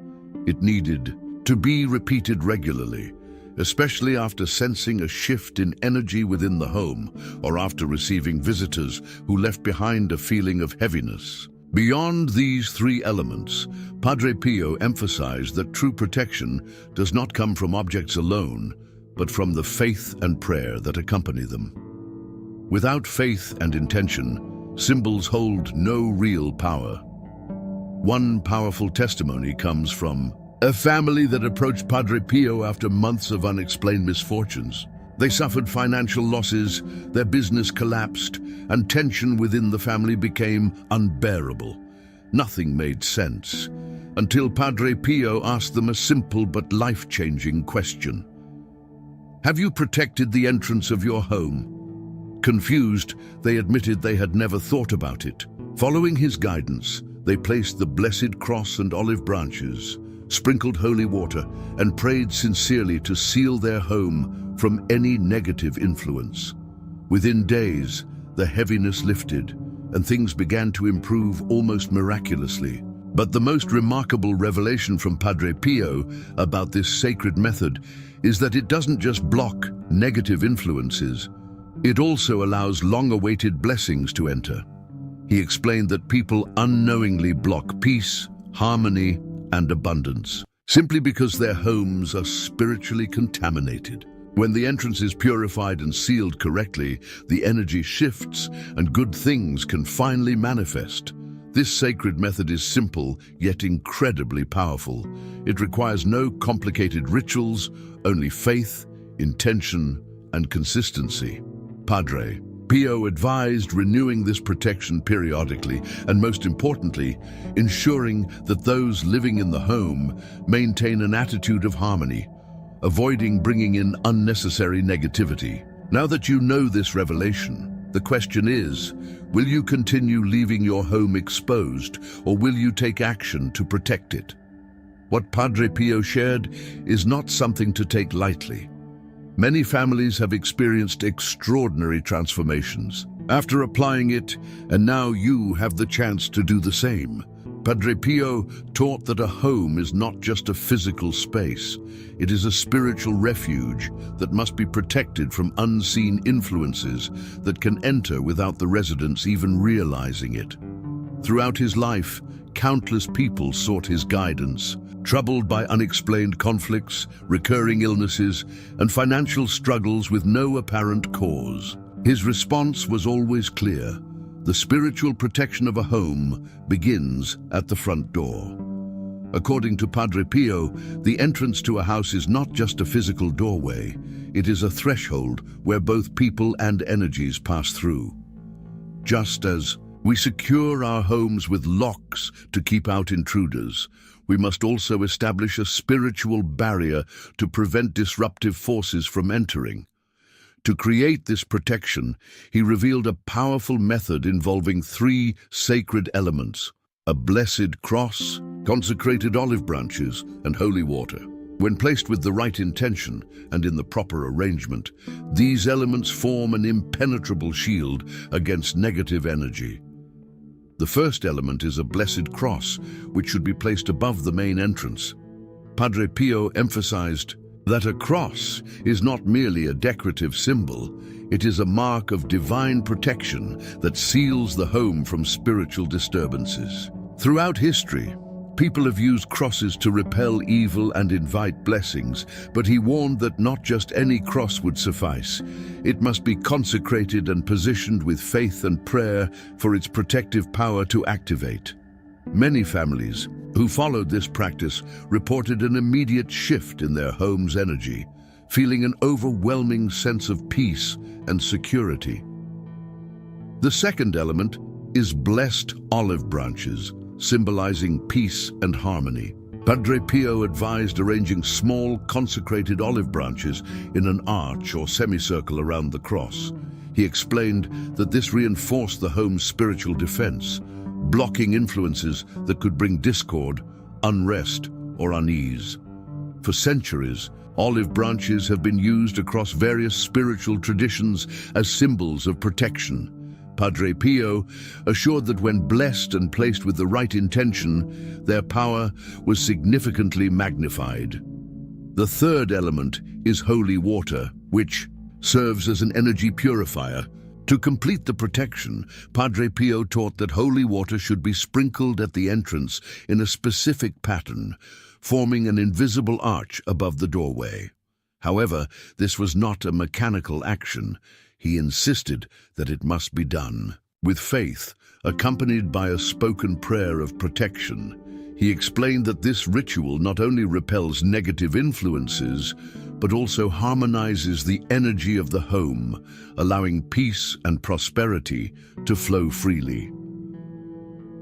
It needed to be repeated regularly, especially after sensing a shift in energy within the home or after receiving visitors who left behind a feeling of heaviness. Beyond these three elements, Padre Pio emphasized that true protection does not come from objects alone, but from the faith and prayer that accompany them. Without faith and intention, symbols hold no real power. One powerful testimony comes from a family that approached Padre Pio after months of unexplained misfortunes. They suffered financial losses, their business collapsed, and tension within the family became unbearable. Nothing made sense, until Padre Pio asked them a simple but life-changing question. Have you protected the entrance of your home? Confused, they admitted they had never thought about it. Following his guidance, they placed the blessed cross and olive branches, sprinkled holy water, and prayed sincerely to seal their home from any negative influence. Within days, the heaviness lifted, and things began to improve almost miraculously. But the most remarkable revelation from Padre Pio about this sacred method is that it doesn't just block negative influences, it also allows long-awaited blessings to enter. He explained that people unknowingly block peace, harmony, and abundance, simply because their homes are spiritually contaminated. When the entrance is purified and sealed correctly, the energy shifts and good things can finally manifest. This sacred method is simple, yet incredibly powerful. It requires no complicated rituals, only faith, intention, and consistency. Padre Pio advised renewing this protection periodically, and most importantly, ensuring that those living in the home maintain an attitude of harmony, avoiding bringing in unnecessary negativity. Now that you know this revelation, the question is, will you continue leaving your home exposed, or will you take action to protect it? What Padre Pio shared is not something to take lightly. Many families have experienced extraordinary transformations after applying it, and now you have the chance to do the same. Padre Pio taught that a home is not just a physical space. It is a spiritual refuge that must be protected from unseen influences that can enter without the residents even realizing it. Throughout his life, countless people sought his guidance, troubled by unexplained conflicts, recurring illnesses, and financial struggles with no apparent cause. His response was always clear. The spiritual protection of a home begins at the front door. According to Padre Pio, the entrance to a house is not just a physical doorway, it is a threshold where both people and energies pass through. Just as we secure our homes with locks to keep out intruders, we must also establish a spiritual barrier to prevent disruptive forces from entering. To create this protection, he revealed a powerful method involving 3 sacred elements: a blessed cross, consecrated olive branches, and holy water. When placed with the right intention and in the proper arrangement, these elements form an impenetrable shield against negative energy. The first element is a blessed cross, which should be placed above the main entrance. Padre Pio emphasized that a cross is not merely a decorative symbol, it is a mark of divine protection that seals the home from spiritual disturbances. Throughout history, people have used crosses to repel evil and invite blessings, but he warned that not just any cross would suffice. It must be consecrated and positioned with faith and prayer for its protective power to activate. Many families who followed this practice reported an immediate shift in their home's energy, feeling an overwhelming sense of peace and security. The second element is blessed olive branches, symbolizing peace and harmony. Padre Pio advised arranging small consecrated olive branches in an arch or semicircle around the cross. He explained that this reinforced the home's spiritual defense, blocking influences that could bring discord, unrest, or unease. For centuries, olive branches have been used across various spiritual traditions as symbols of protection. Padre Pio assured that when blessed and placed with the right intention, their power was significantly magnified. The third element is holy water, which serves as an energy purifier. To complete the protection, Padre Pio taught that holy water should be sprinkled at the entrance in a specific pattern, forming an invisible arch above the doorway. However, this was not a mechanical action. He insisted that it must be done with faith, accompanied by a spoken prayer of protection. He explained that this ritual not only repels negative influences, but also harmonizes the energy of the home, allowing peace and prosperity to flow freely.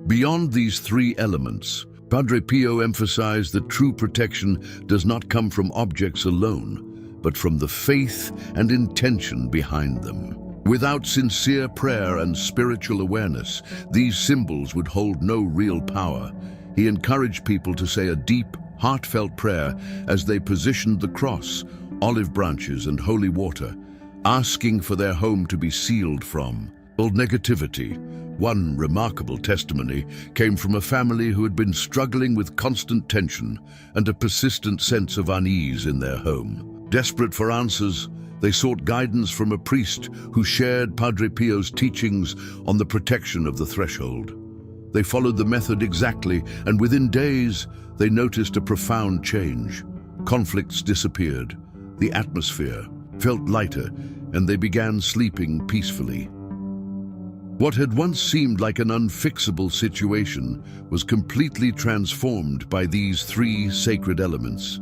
Beyond these 3 elements, Padre Pio emphasized that true protection does not come from objects alone, but from the faith and intention behind them. Without sincere prayer and spiritual awareness, these symbols would hold no real power. He encouraged people to say a deep, heartfelt prayer as they positioned the cross, olive branches, and holy water, asking for their home to be sealed from all negativity. One remarkable testimony came from a family who had been struggling with constant tension and a persistent sense of unease in their home. Desperate for answers, they sought guidance from a priest who shared Padre Pio's teachings on the protection of the threshold. They followed the method exactly, and within days, they noticed a profound change. Conflicts disappeared, the atmosphere felt lighter, and they began sleeping peacefully. What had once seemed like an unfixable situation was completely transformed by these three sacred elements.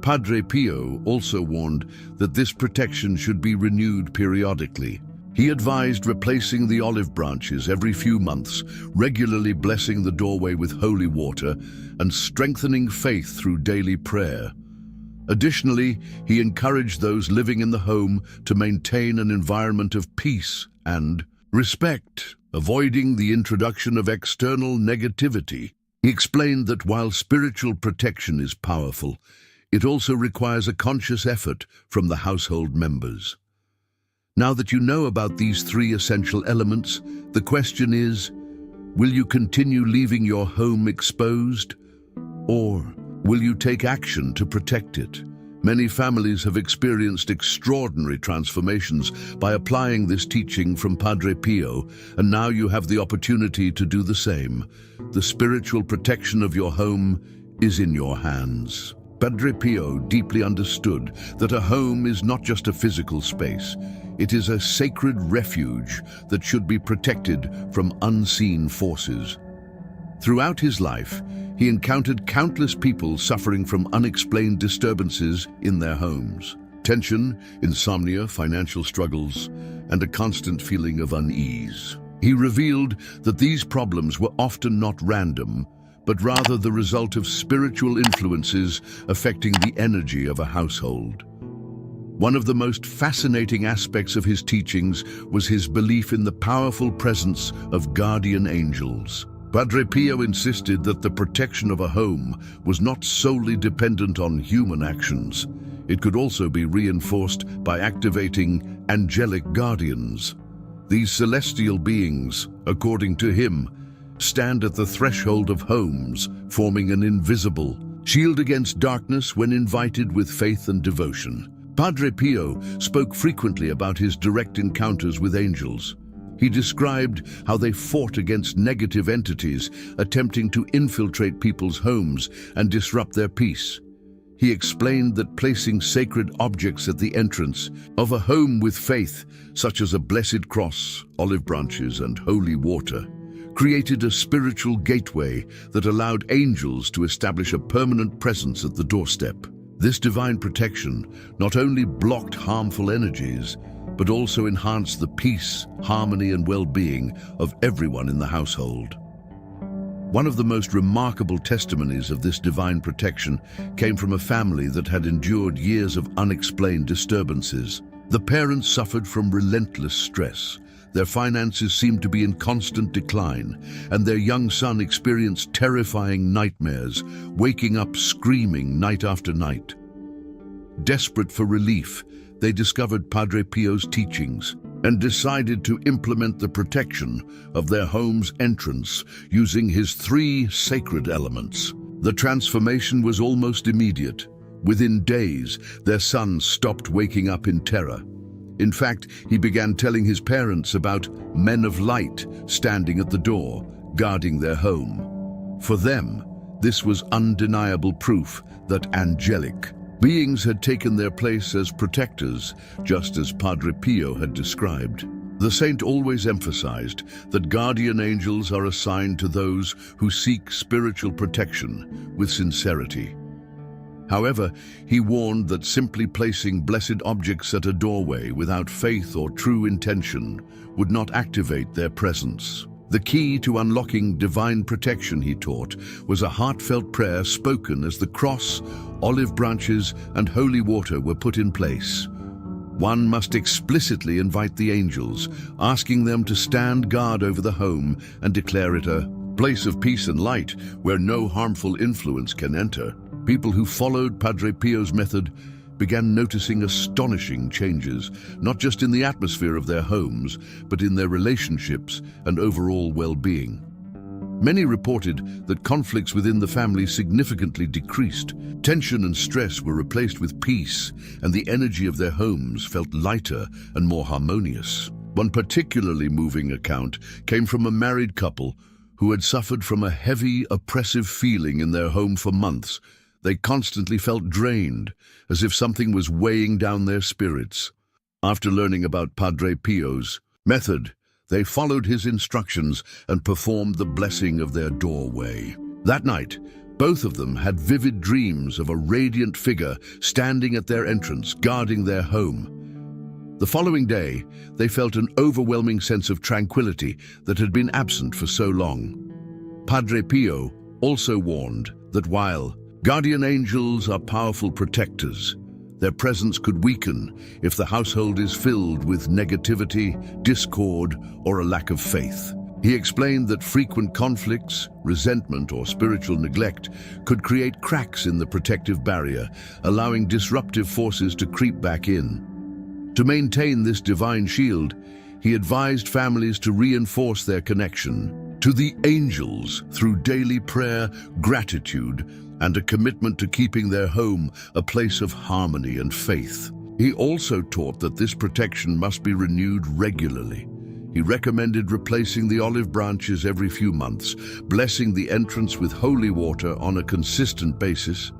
Padre Pio also warned that this protection should be renewed periodically. He advised replacing the olive branches every few months, regularly blessing the doorway with holy water, and strengthening faith through daily prayer. Additionally, he encouraged those living in the home to maintain an environment of peace and respect, avoiding the introduction of external negativity. He explained that while spiritual protection is powerful, it also requires a conscious effort from the household members. Now that you know about these three essential elements, the question is, will you continue leaving your home exposed, or will you take action to protect it? Many families have experienced extraordinary transformations by applying this teaching from Padre Pio, and now you have the opportunity to do the same. The spiritual protection of your home is in your hands. Padre Pio deeply understood that a home is not just a physical space. It is a sacred refuge that should be protected from unseen forces. Throughout his life, he encountered countless people suffering from unexplained disturbances in their homes. Tension, insomnia, financial struggles, and a constant feeling of unease. He revealed that these problems were often not random, but rather the result of spiritual influences affecting the energy of a household. One of the most fascinating aspects of his teachings was his belief in the powerful presence of guardian angels. Padre Pio insisted that the protection of a home was not solely dependent on human actions. It could also be reinforced by activating angelic guardians. These celestial beings, according to him, stand at the threshold of homes, forming an invisible shield against darkness when invited with faith and devotion. Padre Pio spoke frequently about his direct encounters with angels. He described how they fought against negative entities attempting to infiltrate people's homes and disrupt their peace. He explained that placing sacred objects at the entrance of a home with faith, such as a blessed cross, olive branches, and holy water, created a spiritual gateway that allowed angels to establish a permanent presence at the doorstep. This divine protection not only blocked harmful energies, but also enhanced the peace, harmony, and well-being of everyone in the household. One of the most remarkable testimonies of this divine protection came from a family that had endured years of unexplained disturbances. The parents suffered from relentless stress. Their finances seemed to be in constant decline, and their young son experienced terrifying nightmares, waking up screaming night after night. Desperate for relief, they discovered Padre Pio's teachings and decided to implement the protection of their home's entrance using his three sacred elements. The transformation was almost immediate. Within days, their son stopped waking up in terror. In fact, he began telling his parents about men of light standing at the door, guarding their home. For them, this was undeniable proof that angelic beings had taken their place as protectors, just as Padre Pio had described. The saint always emphasized that guardian angels are assigned to those who seek spiritual protection with sincerity. However, he warned that simply placing blessed objects at a doorway without faith or true intention would not activate their presence. The key to unlocking divine protection, he taught, was a heartfelt prayer spoken as the cross, olive branches, and holy water were put in place. One must explicitly invite the angels, asking them to stand guard over the home and declare it a place of peace and light where no harmful influence can enter. People who followed Padre Pio's method began noticing astonishing changes, not just in the atmosphere of their homes, but in their relationships and overall well-being. Many reported that conflicts within the family significantly decreased. Tension and stress were replaced with peace, and the energy of their homes felt lighter and more harmonious. One particularly moving account came from a married couple who had suffered from a heavy, oppressive feeling in their home for months. They constantly felt drained, as if something was weighing down their spirits. After learning about Padre Pio's method, they followed his instructions and performed the blessing of their doorway. That night, both of them had vivid dreams of a radiant figure standing at their entrance, guarding their home. The following day, they felt an overwhelming sense of tranquility that had been absent for so long. Padre Pio also warned that while guardian angels are powerful protectors, their presence could weaken if the household is filled with negativity, discord, or a lack of faith. He explained that frequent conflicts, resentment, or spiritual neglect could create cracks in the protective barrier, allowing disruptive forces to creep back in. To maintain this divine shield, he advised families to reinforce their connection to the angels through daily prayer, gratitude, and a commitment to keeping their home a place of harmony and faith. He also taught that this protection must be renewed regularly. He recommended replacing the olive branches every few months, blessing the entrance with holy water on a consistent basis,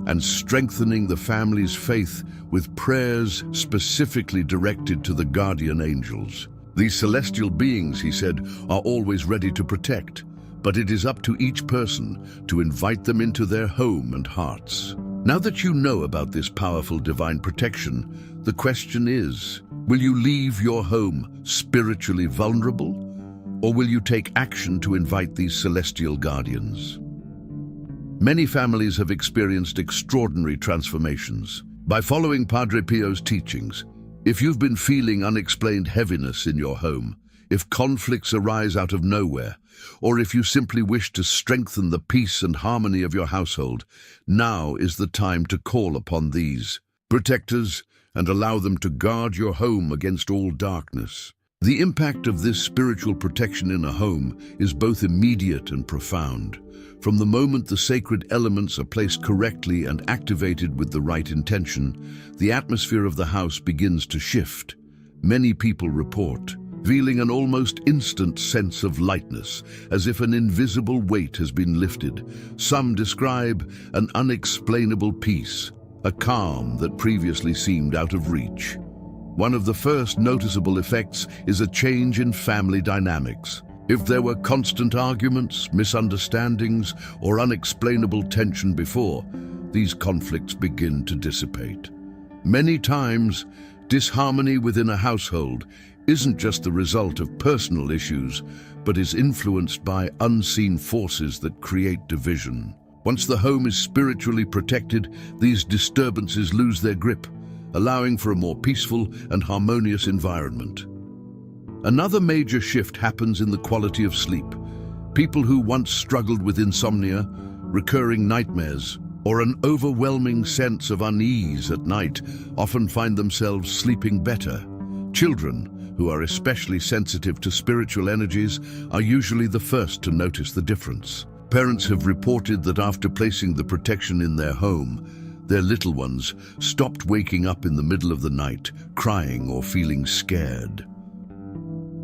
and strengthening the family's faith with prayers specifically directed to the guardian angels. These celestial beings, he said, are always ready to protect, but it is up to each person to invite them into their home and hearts. Now that you know about this powerful divine protection, the question is, will you leave your home spiritually vulnerable, or will you take action to invite these celestial guardians? Many families have experienced extraordinary transformations. By following Padre Pio's teachings, if you've been feeling unexplained heaviness in your home, if conflicts arise out of nowhere, or if you simply wish to strengthen the peace and harmony of your household, now is the time to call upon these protectors and allow them to guard your home against all darkness. The impact of this spiritual protection in a home is both immediate and profound. From the moment the sacred elements are placed correctly and activated with the right intention, the atmosphere of the house begins to shift. Many people report feeling an almost instant sense of lightness, as if an invisible weight has been lifted. Some describe an unexplainable peace, a calm that previously seemed out of reach. One of the first noticeable effects is a change in family dynamics. If there were constant arguments, misunderstandings, or unexplainable tension before, these conflicts begin to dissipate. Many times, disharmony within a household isn't just the result of personal issues, but is influenced by unseen forces that create division. Once the home is spiritually protected, these disturbances lose their grip, allowing for a more peaceful and harmonious environment. Another major shift happens in the quality of sleep. People who once struggled with insomnia, recurring nightmares, or an overwhelming sense of unease at night often find themselves sleeping better. Children, who are especially sensitive to spiritual energies, are usually the first to notice the difference. Parents have reported that after placing the protection in their home, their little ones stopped waking up in the middle of the night, crying or feeling scared.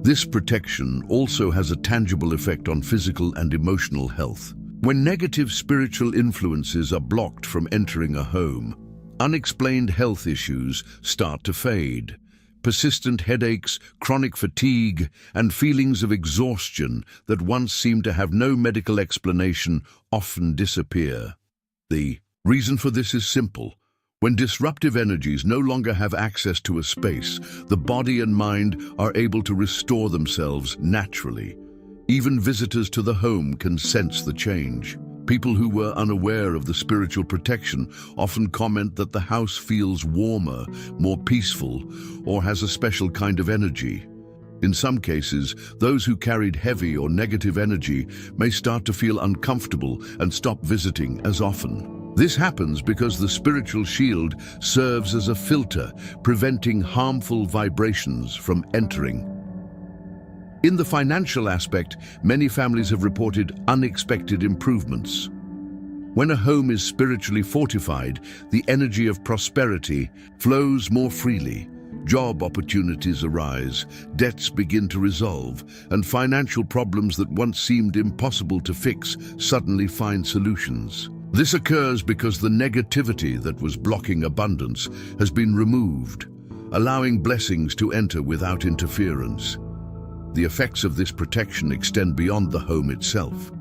This protection also has a tangible effect on physical and emotional health. When negative spiritual influences are blocked from entering a home, unexplained health issues start to fade. Persistent headaches, chronic fatigue, and feelings of exhaustion that once seemed to have no medical explanation often disappear. The reason for this is simple. When disruptive energies no longer have access to a space, the body and mind are able to restore themselves naturally. Even visitors to the home can sense the change. People who were unaware of the spiritual protection often comment that the house feels warmer, more peaceful, or has a special kind of energy. In some cases, those who carried heavy or negative energy may start to feel uncomfortable and stop visiting as often. This happens because the spiritual shield serves as a filter, preventing harmful vibrations from entering. In the financial aspect, many families have reported unexpected improvements. When a home is spiritually fortified, the energy of prosperity flows more freely. Job opportunities arise, debts begin to resolve, and financial problems that once seemed impossible to fix suddenly find solutions. This occurs because the negativity that was blocking abundance has been removed, allowing blessings to enter without interference. The effects of this protection extend beyond the home itself.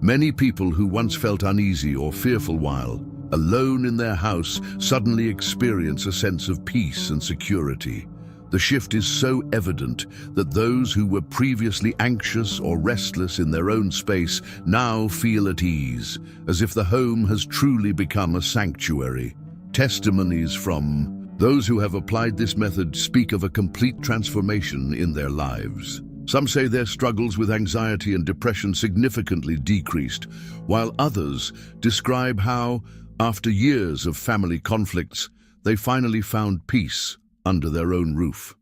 Many people who once felt uneasy or fearful while alone in their house suddenly experience a sense of peace and security. The shift is so evident that those who were previously anxious or restless in their own space now feel at ease, as if the home has truly become a sanctuary. Testimonies from those who have applied this method speak of a complete transformation in their lives. Some say their struggles with anxiety and depression significantly decreased, while others describe how, after years of family conflicts, they finally found peace under their own roof.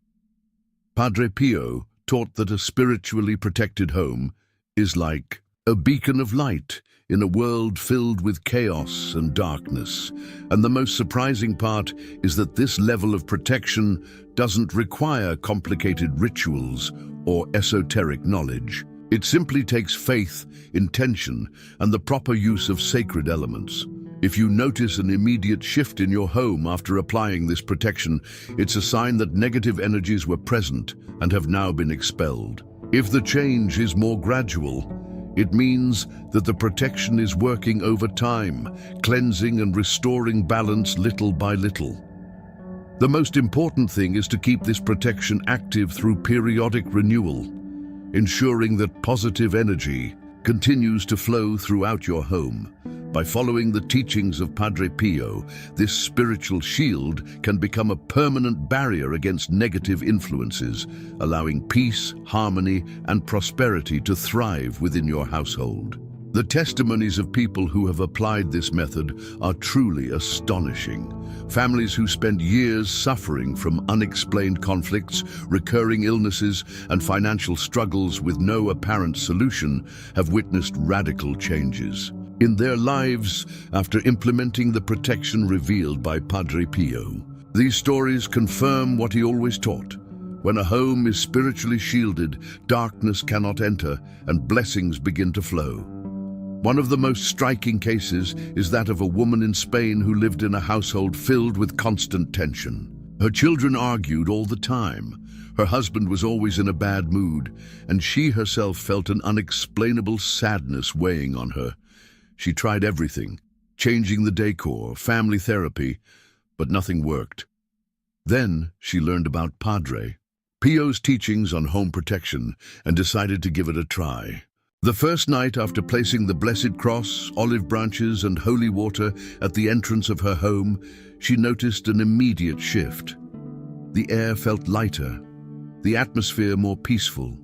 Padre Pio taught that a spiritually protected home is like a beacon of light in a world filled with chaos and darkness. And the most surprising part is that this level of protection doesn't require complicated rituals or esoteric knowledge. It simply takes faith, intention, and the proper use of sacred elements. If you notice an immediate shift in your home after applying this protection, it's a sign that negative energies were present and have now been expelled. If the change is more gradual, it means that the protection is working over time, cleansing and restoring balance little by little. The most important thing is to keep this protection active through periodic renewal, ensuring that positive energy continues to flow throughout your home. By following the teachings of Padre Pio, this spiritual shield can become a permanent barrier against negative influences, allowing peace, harmony, and prosperity to thrive within your household. The testimonies of people who have applied this method are truly astonishing. Families who spent years suffering from unexplained conflicts, recurring illnesses, and financial struggles with no apparent solution have witnessed radical changes in their lives after implementing the protection revealed by Padre Pio. These stories confirm what he always taught. When a home is spiritually shielded, darkness cannot enter and blessings begin to flow. One of the most striking cases is that of a woman in Spain who lived in a household filled with constant tension. Her children argued all the time. Her husband was always in a bad mood, and she herself felt an unexplainable sadness weighing on her. She tried everything, changing the decor, family therapy, but nothing worked. Then she learned about Padre Pio's teachings on home protection and decided to give it a try. The first night after placing the Blessed Cross, olive branches, and holy water at the entrance of her home, she noticed an immediate shift. The air felt lighter, the atmosphere more peaceful.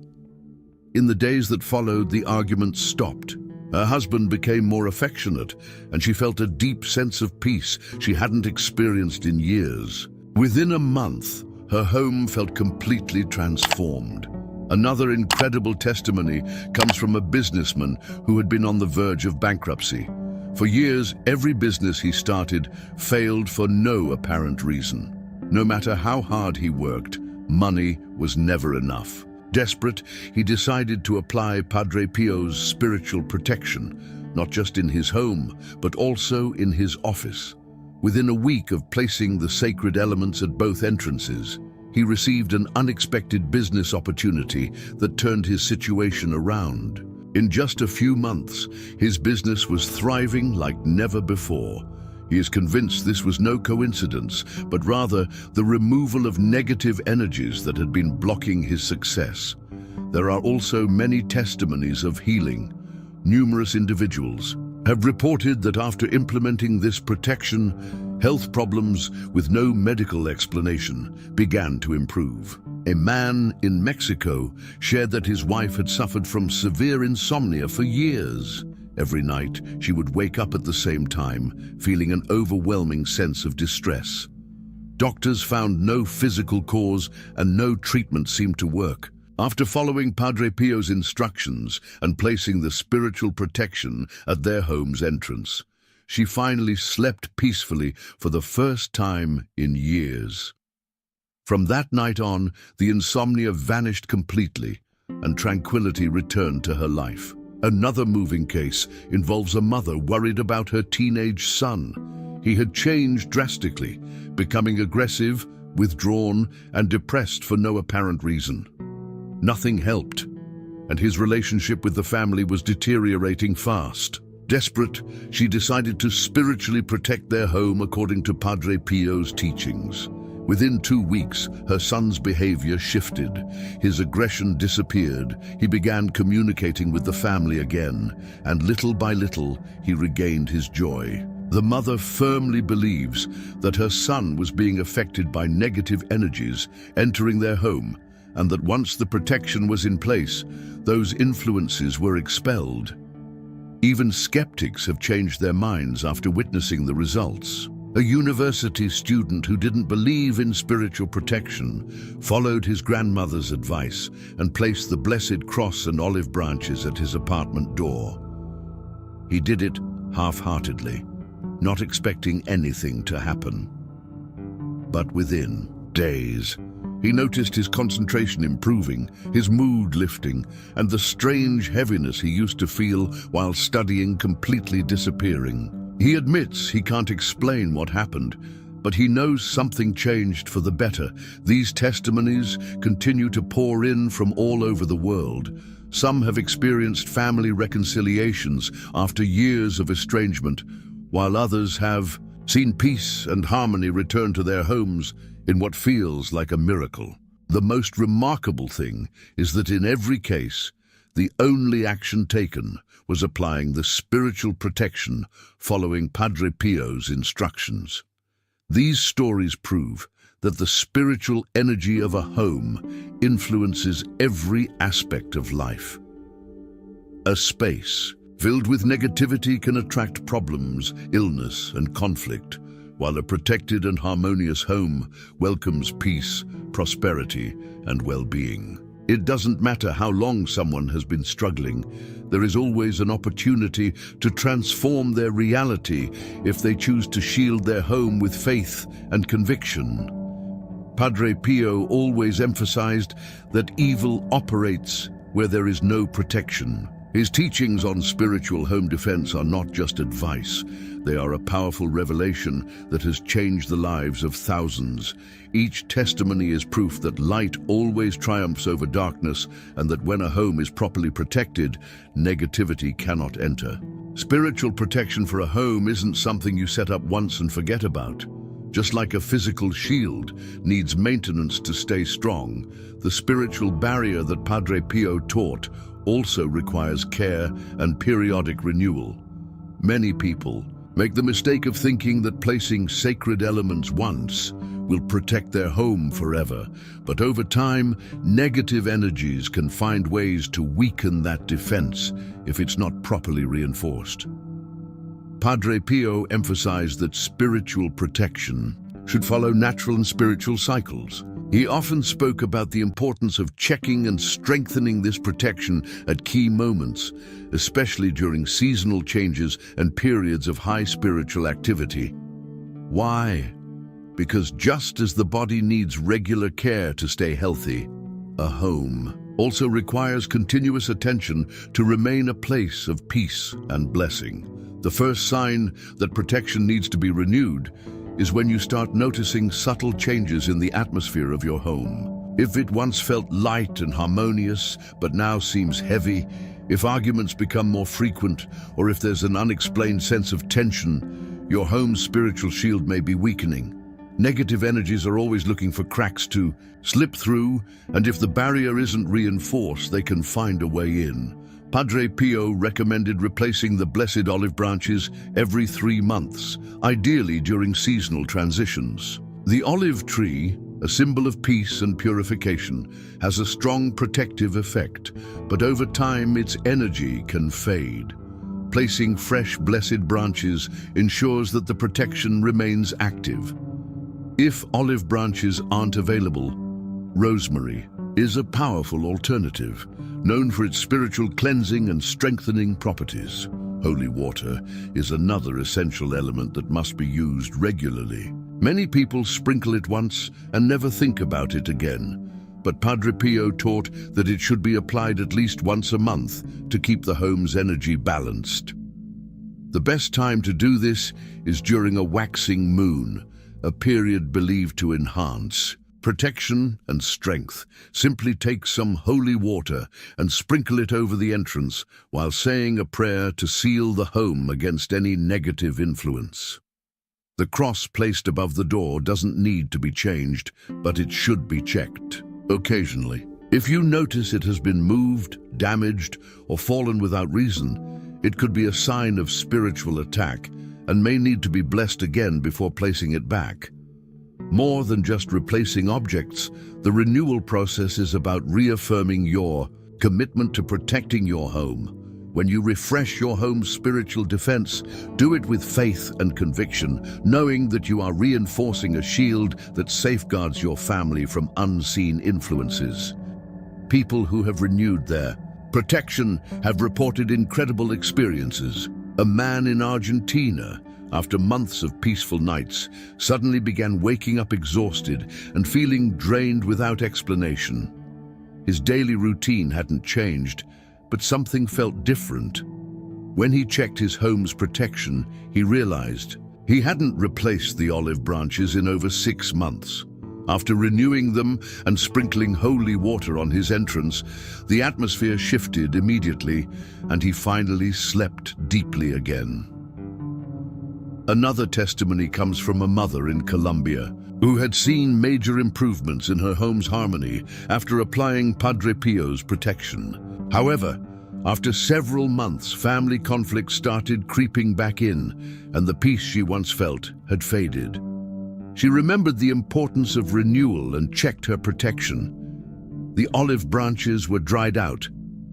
In the days that followed, the arguments stopped. Her husband became more affectionate, and she felt a deep sense of peace she hadn't experienced in years. Within a month, her home felt completely transformed. Another incredible testimony comes from a businessman who had been on the verge of bankruptcy. For years, every business he started failed for no apparent reason. No matter how hard he worked, money was never enough. Desperate, he decided to apply Padre Pio's spiritual protection, not just in his home, but also in his office. Within a week of placing the sacred elements at both entrances, he received an unexpected business opportunity that turned his situation around. In just a few months, his business was thriving like never before. He is convinced this was no coincidence, but rather the removal of negative energies that had been blocking his success. There are also many testimonies of healing. Numerous individuals have reported that after implementing this protection, health problems with no medical explanation began to improve. A man in Mexico shared that his wife had suffered from severe insomnia for years. Every night, she would wake up at the same time, feeling an overwhelming sense of distress. Doctors found no physical cause and no treatment seemed to work. After following Padre Pio's instructions and placing the spiritual protection at their home's entrance, she finally slept peacefully for the first time in years. From that night on, the insomnia vanished completely, and tranquility returned to her life. Another moving case involves a mother worried about her teenage son. He had changed drastically, becoming aggressive, withdrawn, and depressed for no apparent reason. Nothing helped, and his relationship with the family was deteriorating fast. Desperate, she decided to spiritually protect their home according to Padre Pio's teachings. Within 2 weeks, her son's behavior shifted. His aggression disappeared. He began communicating with the family again, and little by little, he regained his joy. The mother firmly believes that her son was being affected by negative energies entering their home, and that once the protection was in place, those influences were expelled. Even skeptics have changed their minds after witnessing the results. A university student who didn't believe in spiritual protection followed his grandmother's advice and placed the Blessed Cross and olive branches at his apartment door. He did it half-heartedly, not expecting anything to happen. But within days, he noticed his concentration improving, his mood lifting, and the strange heaviness he used to feel while studying completely disappearing. He admits he can't explain what happened, but he knows something changed for the better. These testimonies continue to pour in from all over the world. Some have experienced family reconciliations after years of estrangement, while others have seen peace and harmony return to their homes in what feels like a miracle. The most remarkable thing is that in every case, the only action taken was applying the spiritual protection following Padre Pio's instructions. These stories prove that the spiritual energy of a home influences every aspect of life. A space filled with negativity can attract problems, illness, and conflict, while a protected and harmonious home welcomes peace, prosperity, and well-being. It doesn't matter how long someone has been struggling, there is always an opportunity to transform their reality if they choose to shield their home with faith and conviction. Padre Pio always emphasized that evil operates where there is no protection. His teachings on spiritual home defense are not just advice. They are a powerful revelation that has changed the lives of thousands. Each testimony is proof that light always triumphs over darkness, and that when a home is properly protected, negativity cannot enter. Spiritual protection for a home isn't something you set up once and forget about. Just like a physical shield needs maintenance to stay strong, the spiritual barrier that Padre Pio taught also requires care and periodic renewal. Many people make the mistake of thinking that placing sacred elements once will protect their home forever, but over time, negative energies can find ways to weaken that defense if it's not properly reinforced. Padre Pio emphasized that spiritual protection should follow natural and spiritual cycles. He often spoke about the importance of checking and strengthening this protection at key moments, especially during seasonal changes and periods of high spiritual activity. Why? Because just as the body needs regular care to stay healthy, a home also requires continuous attention to remain a place of peace and blessing. The first sign that protection needs to be renewed is when you start noticing subtle changes in the atmosphere of your home. If it once felt light and harmonious, but now seems heavy, if arguments become more frequent, or if there's an unexplained sense of tension, your home's spiritual shield may be weakening. Negative energies are always looking for cracks to slip through, and if the barrier isn't reinforced, they can find a way in. Padre Pio recommended replacing the blessed olive branches every 3 months, ideally during seasonal transitions. The olive tree, a symbol of peace and purification, has a strong protective effect, but over time its energy can fade. Placing fresh, blessed branches ensures that the protection remains active. If olive branches aren't available, rosemary is a powerful alternative, known for its spiritual cleansing and strengthening properties. Holy water is another essential element that must be used regularly. Many people sprinkle it once and never think about it again, but Padre Pio taught that it should be applied at least once a month to keep the home's energy balanced. The best time to do this is during a waxing moon, a period believed to enhance protection and strength. Simply take some holy water and sprinkle it over the entrance while saying a prayer to seal the home against any negative influence. The cross placed above the door doesn't need to be changed, but it should be checked occasionally. If you notice it has been moved, damaged, or fallen without reason, it could be a sign of spiritual attack and may need to be blessed again before placing it back. More than just replacing objects, the renewal process is about reaffirming your commitment to protecting your home. When you refresh your home's spiritual defense, do it with faith and conviction, knowing that you are reinforcing a shield that safeguards your family from unseen influences. People who have renewed their protection have reported incredible experiences. A man in Argentina, after months of peaceful nights, suddenly began waking up exhausted and feeling drained without explanation. His daily routine hadn't changed, but something felt different. When he checked his home's protection, he realized he hadn't replaced the olive branches in over 6 months. After renewing them and sprinkling holy water on his entrance, the atmosphere shifted immediately, and he finally slept deeply again. Another testimony comes from a mother in Colombia who had seen major improvements in her home's harmony after applying Padre Pio's protection. However, after several months, family conflicts started creeping back in, and the peace she once felt had faded. She remembered the importance of renewal and checked her protection. The olive branches were dried out,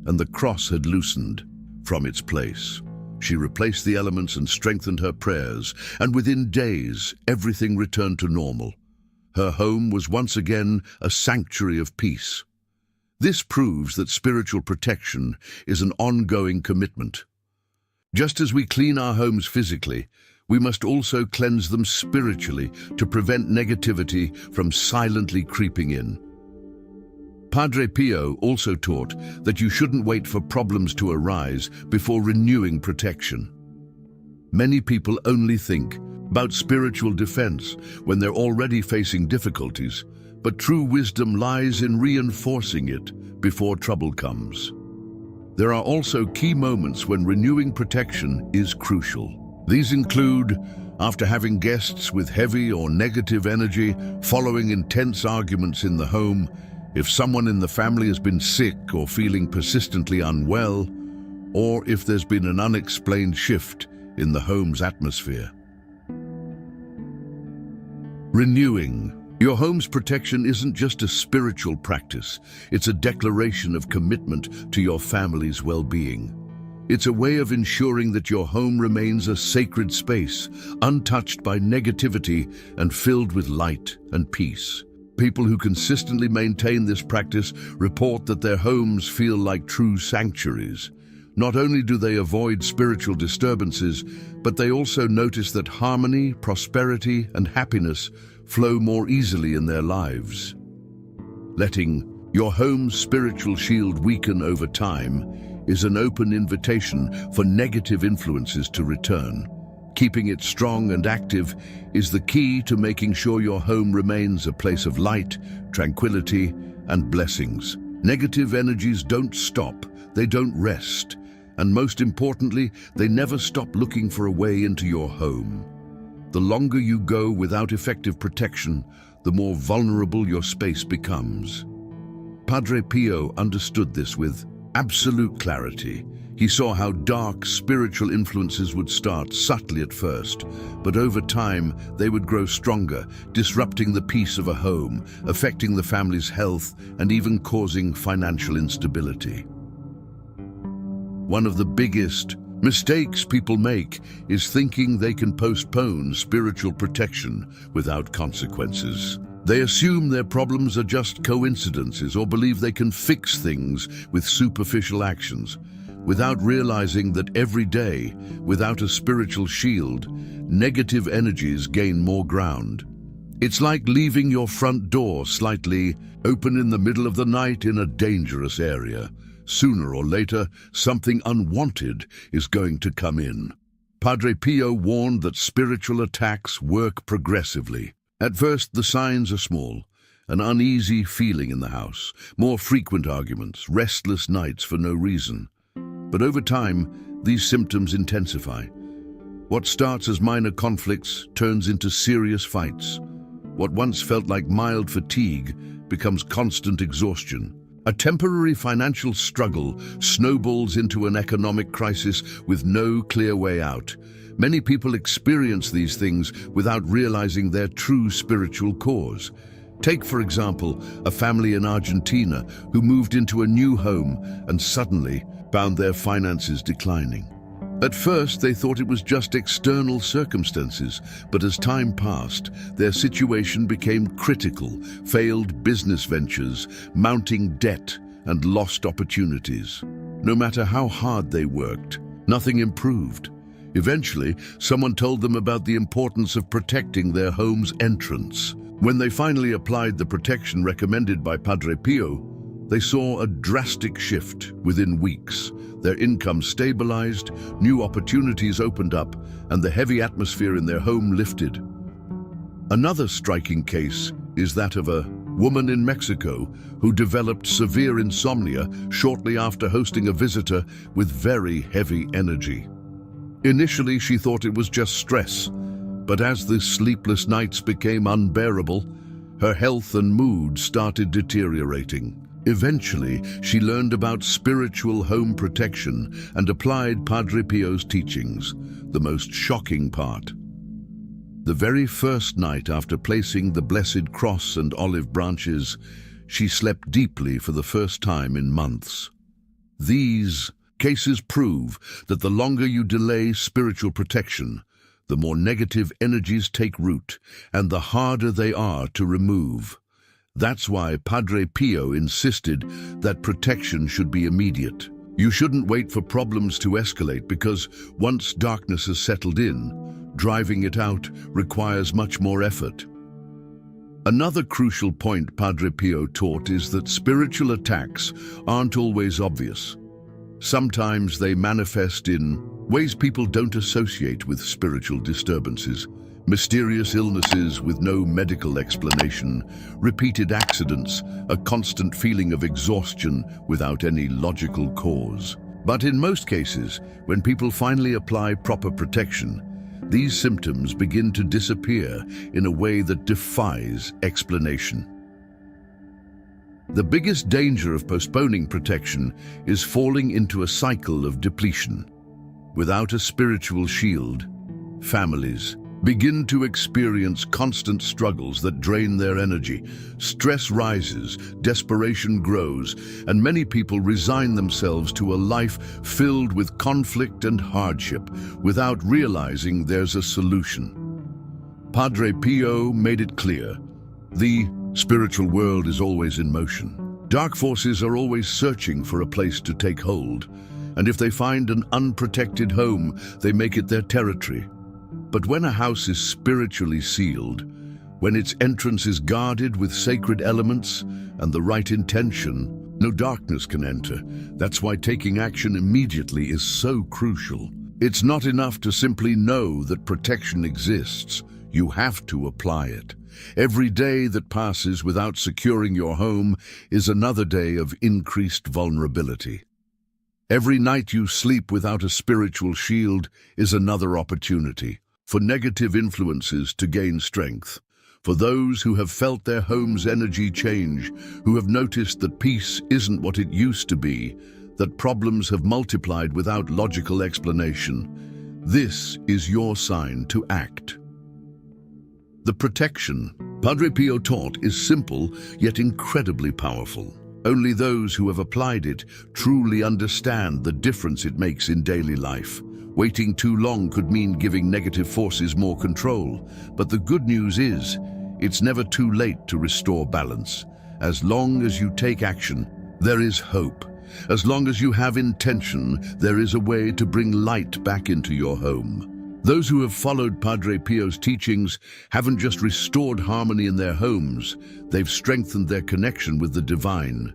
and the cross had loosened from its place. She replaced the elements and strengthened her prayers, and within days, everything returned to normal. Her home was once again a sanctuary of peace. This proves that spiritual protection is an ongoing commitment. Just as we clean our homes physically, we must also cleanse them spiritually to prevent negativity from silently creeping in. Padre Pio also taught that you shouldn't wait for problems to arise before renewing protection. Many people only think about spiritual defense when they're already facing difficulties, but true wisdom lies in reinforcing it before trouble comes. There are also key moments when renewing protection is crucial. These include after having guests with heavy or negative energy, following intense arguments in the home, if someone in the family has been sick or feeling persistently unwell, or if there's been an unexplained shift in the home's atmosphere. Renewing your home's protection isn't just a spiritual practice, it's a declaration of commitment to your family's well-being. It's a way of ensuring that your home remains a sacred space, untouched by negativity and filled with light and peace. People who consistently maintain this practice report that their homes feel like true sanctuaries. Not only do they avoid spiritual disturbances, but they also notice that harmony, prosperity, and happiness flow more easily in their lives. Letting your home's spiritual shield weaken over time is an open invitation for negative influences to return. Keeping it strong and active is the key to making sure your home remains a place of light, tranquility, and blessings. Negative energies don't stop, they don't rest, and most importantly, they never stop looking for a way into your home. The longer you go without effective protection, the more vulnerable your space becomes. Padre Pio understood this with absolute clarity. He saw how dark spiritual influences would start subtly at first, but over time they would grow stronger, disrupting the peace of a home, affecting the family's health, and even causing financial instability. One of the biggest Mistakes people make is thinking they can postpone spiritual protection without consequences. They assume their problems are just coincidences or believe they can fix things with superficial actions, without realizing that every day, without a spiritual shield, negative energies gain more ground. It's like leaving your front door slightly open in the middle of the night in a dangerous area. Sooner or later, something unwanted is going to come in. Padre Pio warned that spiritual attacks work progressively. At first, the signs are small: an uneasy feeling in the house, more frequent arguments, restless nights for no reason. But over time, these symptoms intensify. What starts as minor conflicts turns into serious fights. What once felt like mild fatigue becomes constant exhaustion. A temporary financial struggle snowballs into an economic crisis with no clear way out. Many people experience these things without realizing their true spiritual cause. Take, for example, a family in Argentina who moved into a new home and suddenly found their finances declining. At first, they thought it was just external circumstances, but as time passed, their situation became critical: failed business ventures, mounting debt, and lost opportunities. No matter how hard they worked, nothing improved. Eventually, someone told them about the importance of protecting their home's entrance. When they finally applied the protection recommended by Padre Pio, they saw a drastic shift within weeks. Their income stabilized, new opportunities opened up, and the heavy atmosphere in their home lifted. Another striking case is that of a woman in Mexico who developed severe insomnia shortly after hosting a visitor with very heavy energy. Initially, she thought it was just stress, but as the sleepless nights became unbearable, her health and mood started deteriorating. Eventually, she learned about spiritual home protection and applied Padre Pio's teachings. The most shocking part: the very first night after placing the Blessed Cross and olive branches, she slept deeply for the first time in months. These cases prove that the longer you delay spiritual protection, the more negative energies take root and the harder they are to remove. That's why Padre Pio insisted that protection should be immediate. You shouldn't wait for problems to escalate, because once darkness has settled in, driving it out requires much more effort. Another crucial point Padre Pio taught is that spiritual attacks aren't always obvious. Sometimes they manifest in ways people don't associate with spiritual disturbances. Mysterious illnesses with no medical explanation, repeated accidents, a constant feeling of exhaustion without any logical cause. But in most cases, when people finally apply proper protection, these symptoms begin to disappear in a way that defies explanation. The biggest danger of postponing protection is falling into a cycle of depletion. Without a spiritual shield, families begin to experience constant struggles that drain their energy. Stress rises, desperation grows, and many people resign themselves to a life filled with conflict and hardship without realizing there's a solution. Padre Pio made it clear: the spiritual world is always in motion. Dark forces are always searching for a place to take hold, and if they find an unprotected home, they make it their territory. But when a house is spiritually sealed, when its entrance is guarded with sacred elements and the right intention, no darkness can enter. That's why taking action immediately is so crucial. It's not enough to simply know that protection exists. You have to apply it. Every day that passes without securing your home is another day of increased vulnerability. Every night you sleep without a spiritual shield is another opportunity for negative influences to gain strength. For those who have felt their home's energy change, who have noticed that peace isn't what it used to be, that problems have multiplied without logical explanation, this is your sign to act. The protection Padre Pio taught is simple yet incredibly powerful. Only those who have applied it truly understand the difference it makes in daily life. Waiting too long could mean giving negative forces more control. But the good news is, it's never too late to restore balance. As long as you take action, there is hope. As long as you have intention, there is a way to bring light back into your home. Those who have followed Padre Pio's teachings haven't just restored harmony in their homes, they've strengthened their connection with the divine.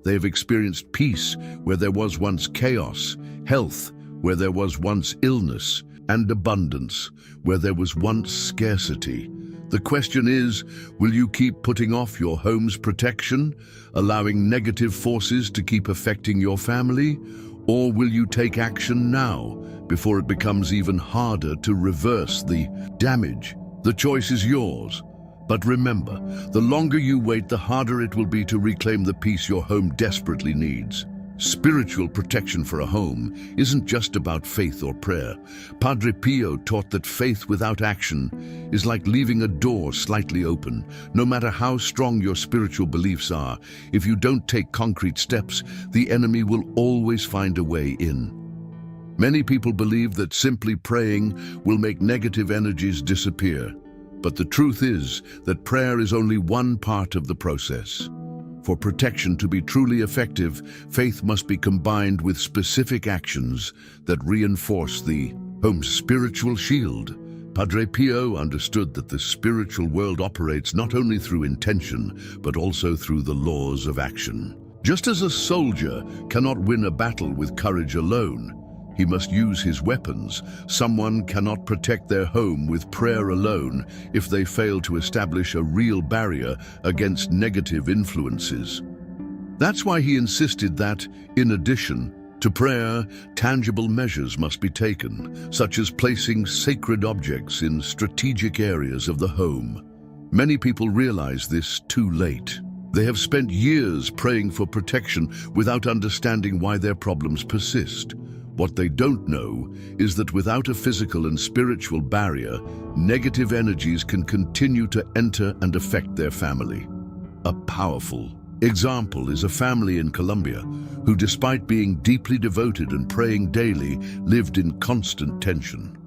They have experienced peace where there was once chaos, health where there was once illness, and abundance where there was once scarcity. The question is, will you keep putting off your home's protection, allowing negative forces to keep affecting your family? Or will you take action now, before it becomes even harder to reverse the damage? The choice is yours. But remember, the longer you wait, the harder it will be to reclaim the peace your home desperately needs. Spiritual protection for a home isn't just about faith or prayer. Padre Pio taught that faith without action is like leaving a door slightly open. No matter how strong your spiritual beliefs are, if you don't take concrete steps, the enemy will always find a way in. Many people believe that simply praying will make negative energies disappear. But the truth is that prayer is only one part of the process. For protection to be truly effective, faith must be combined with specific actions that reinforce the home's spiritual shield. Padre Pio understood that the spiritual world operates not only through intention, but also through the laws of action. Just as a soldier cannot win a battle with courage alone, he must use his weapons. Someone cannot protect their home with prayer alone if they fail to establish a real barrier against negative influences. That's why he insisted that, in addition to prayer, tangible measures must be taken, such as placing sacred objects in strategic areas of the home. Many people realize this too late. They have spent years praying for protection without understanding why their problems persist. What they don't know is that without a physical and spiritual barrier, negative energies can continue to enter and affect their family. A powerful example is a family in Colombia who, despite being deeply devoted and praying daily, lived in constant tension.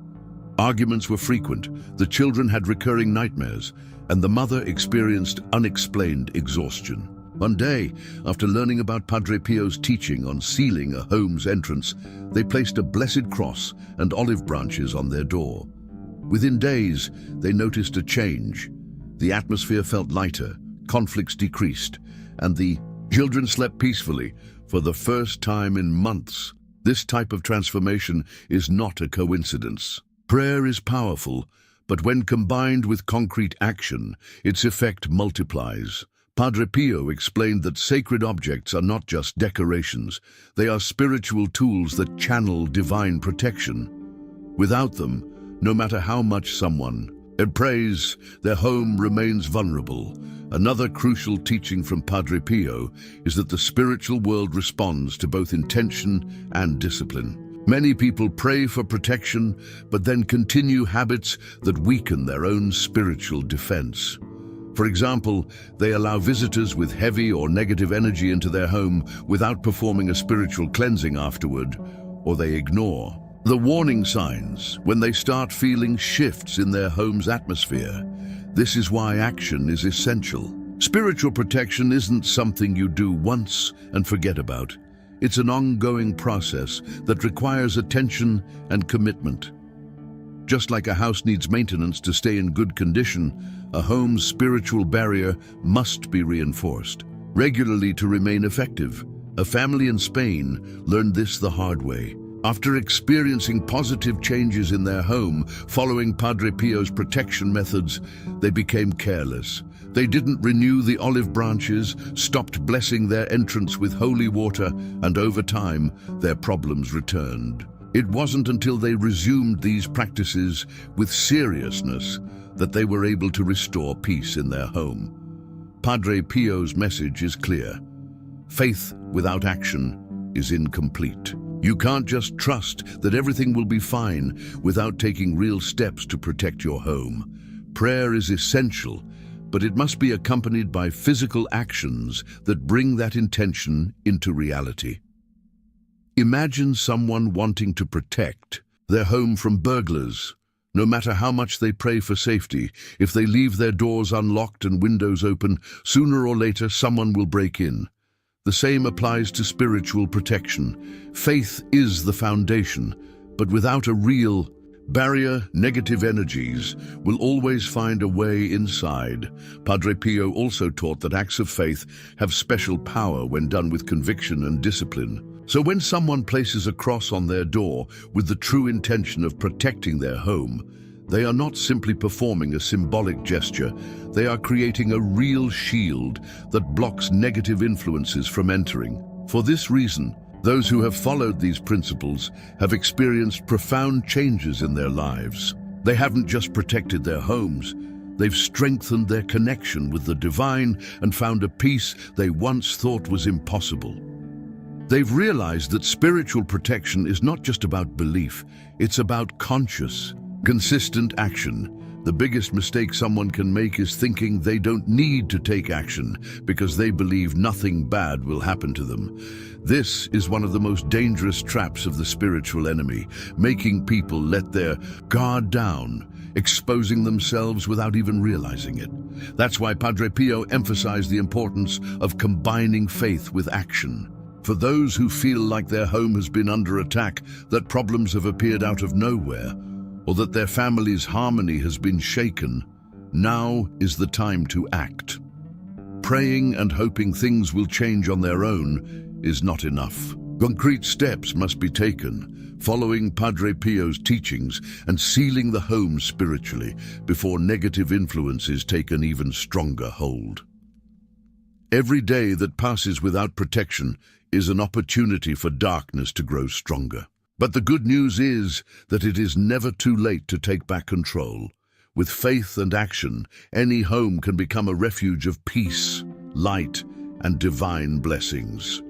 Arguments were frequent, the children had recurring nightmares, and the mother experienced unexplained exhaustion. One day, after learning about Padre Pio's teaching on sealing a home's entrance, they placed a blessed cross and olive branches on their door. Within days, they noticed a change. The atmosphere felt lighter, conflicts decreased, and the children slept peacefully for the first time in months. This type of transformation is not a coincidence. Prayer is powerful, but when combined with concrete action, its effect multiplies. Padre Pio explained that sacred objects are not just decorations, they are spiritual tools that channel divine protection. Without them, no matter how much someone prays, their home remains vulnerable. Another crucial teaching from Padre Pio is that the spiritual world responds to both intention and discipline. Many people pray for protection, but then continue habits that weaken their own spiritual defense. For example, they allow visitors with heavy or negative energy into their home without performing a spiritual cleansing afterward, or they ignore the warning signs when they start feeling shifts in their home's atmosphere. This is why action is essential. Spiritual protection isn't something you do once and forget about. It's an ongoing process that requires attention and commitment. Just like a house needs maintenance to stay in good condition, a home's spiritual barrier must be reinforced regularly to remain effective. A family in Spain learned this the hard way. After experiencing positive changes in their home following Padre Pio's protection methods, they became careless. They didn't renew the olive branches, stopped blessing their entrance with holy water, and over time, their problems returned. It wasn't until they resumed these practices with seriousness that they were able to restore peace in their home. Padre Pio's message is clear. Faith without action is incomplete. You can't just trust that everything will be fine without taking real steps to protect your home. Prayer is essential, but it must be accompanied by physical actions that bring that intention into reality. Imagine someone wanting to protect, their home from burglars. No matter how much they pray for safety, if they leave their doors unlocked and windows open, sooner or later someone will break in. The same applies to spiritual protection. Faith is the foundation, but without a real barrier, negative energies will always find a way inside. Padre Pio also taught that acts of faith have special power when done with conviction and discipline. So when someone places a cross on their door with the true intention of protecting their home, they are not simply performing a symbolic gesture, they are creating a real shield that blocks negative influences from entering. For this reason, those who have followed these principles have experienced profound changes in their lives. They haven't just protected their homes, they've strengthened their connection with the divine and found a peace they once thought was impossible. They've realized that spiritual protection is not just about belief, it's about conscious, consistent action. The biggest mistake someone can make is thinking they don't need to take action because they believe nothing bad will happen to them. This is one of the most dangerous traps of the spiritual enemy, making people let their guard down, exposing themselves without even realizing it. That's why Padre Pio emphasized the importance of combining faith with action. For those who feel like their home has been under attack, that problems have appeared out of nowhere, or that their family's harmony has been shaken, now is the time to act. Praying and hoping things will change on their own is not enough. Concrete steps must be taken, following Padre Pio's teachings and sealing the home spiritually before negative influences take an even stronger hold. Every day that passes without protection is an opportunity for darkness to grow stronger. But the good news is that it is never too late to take back control. With faith and action, any home can become a refuge of peace, light, and divine blessings.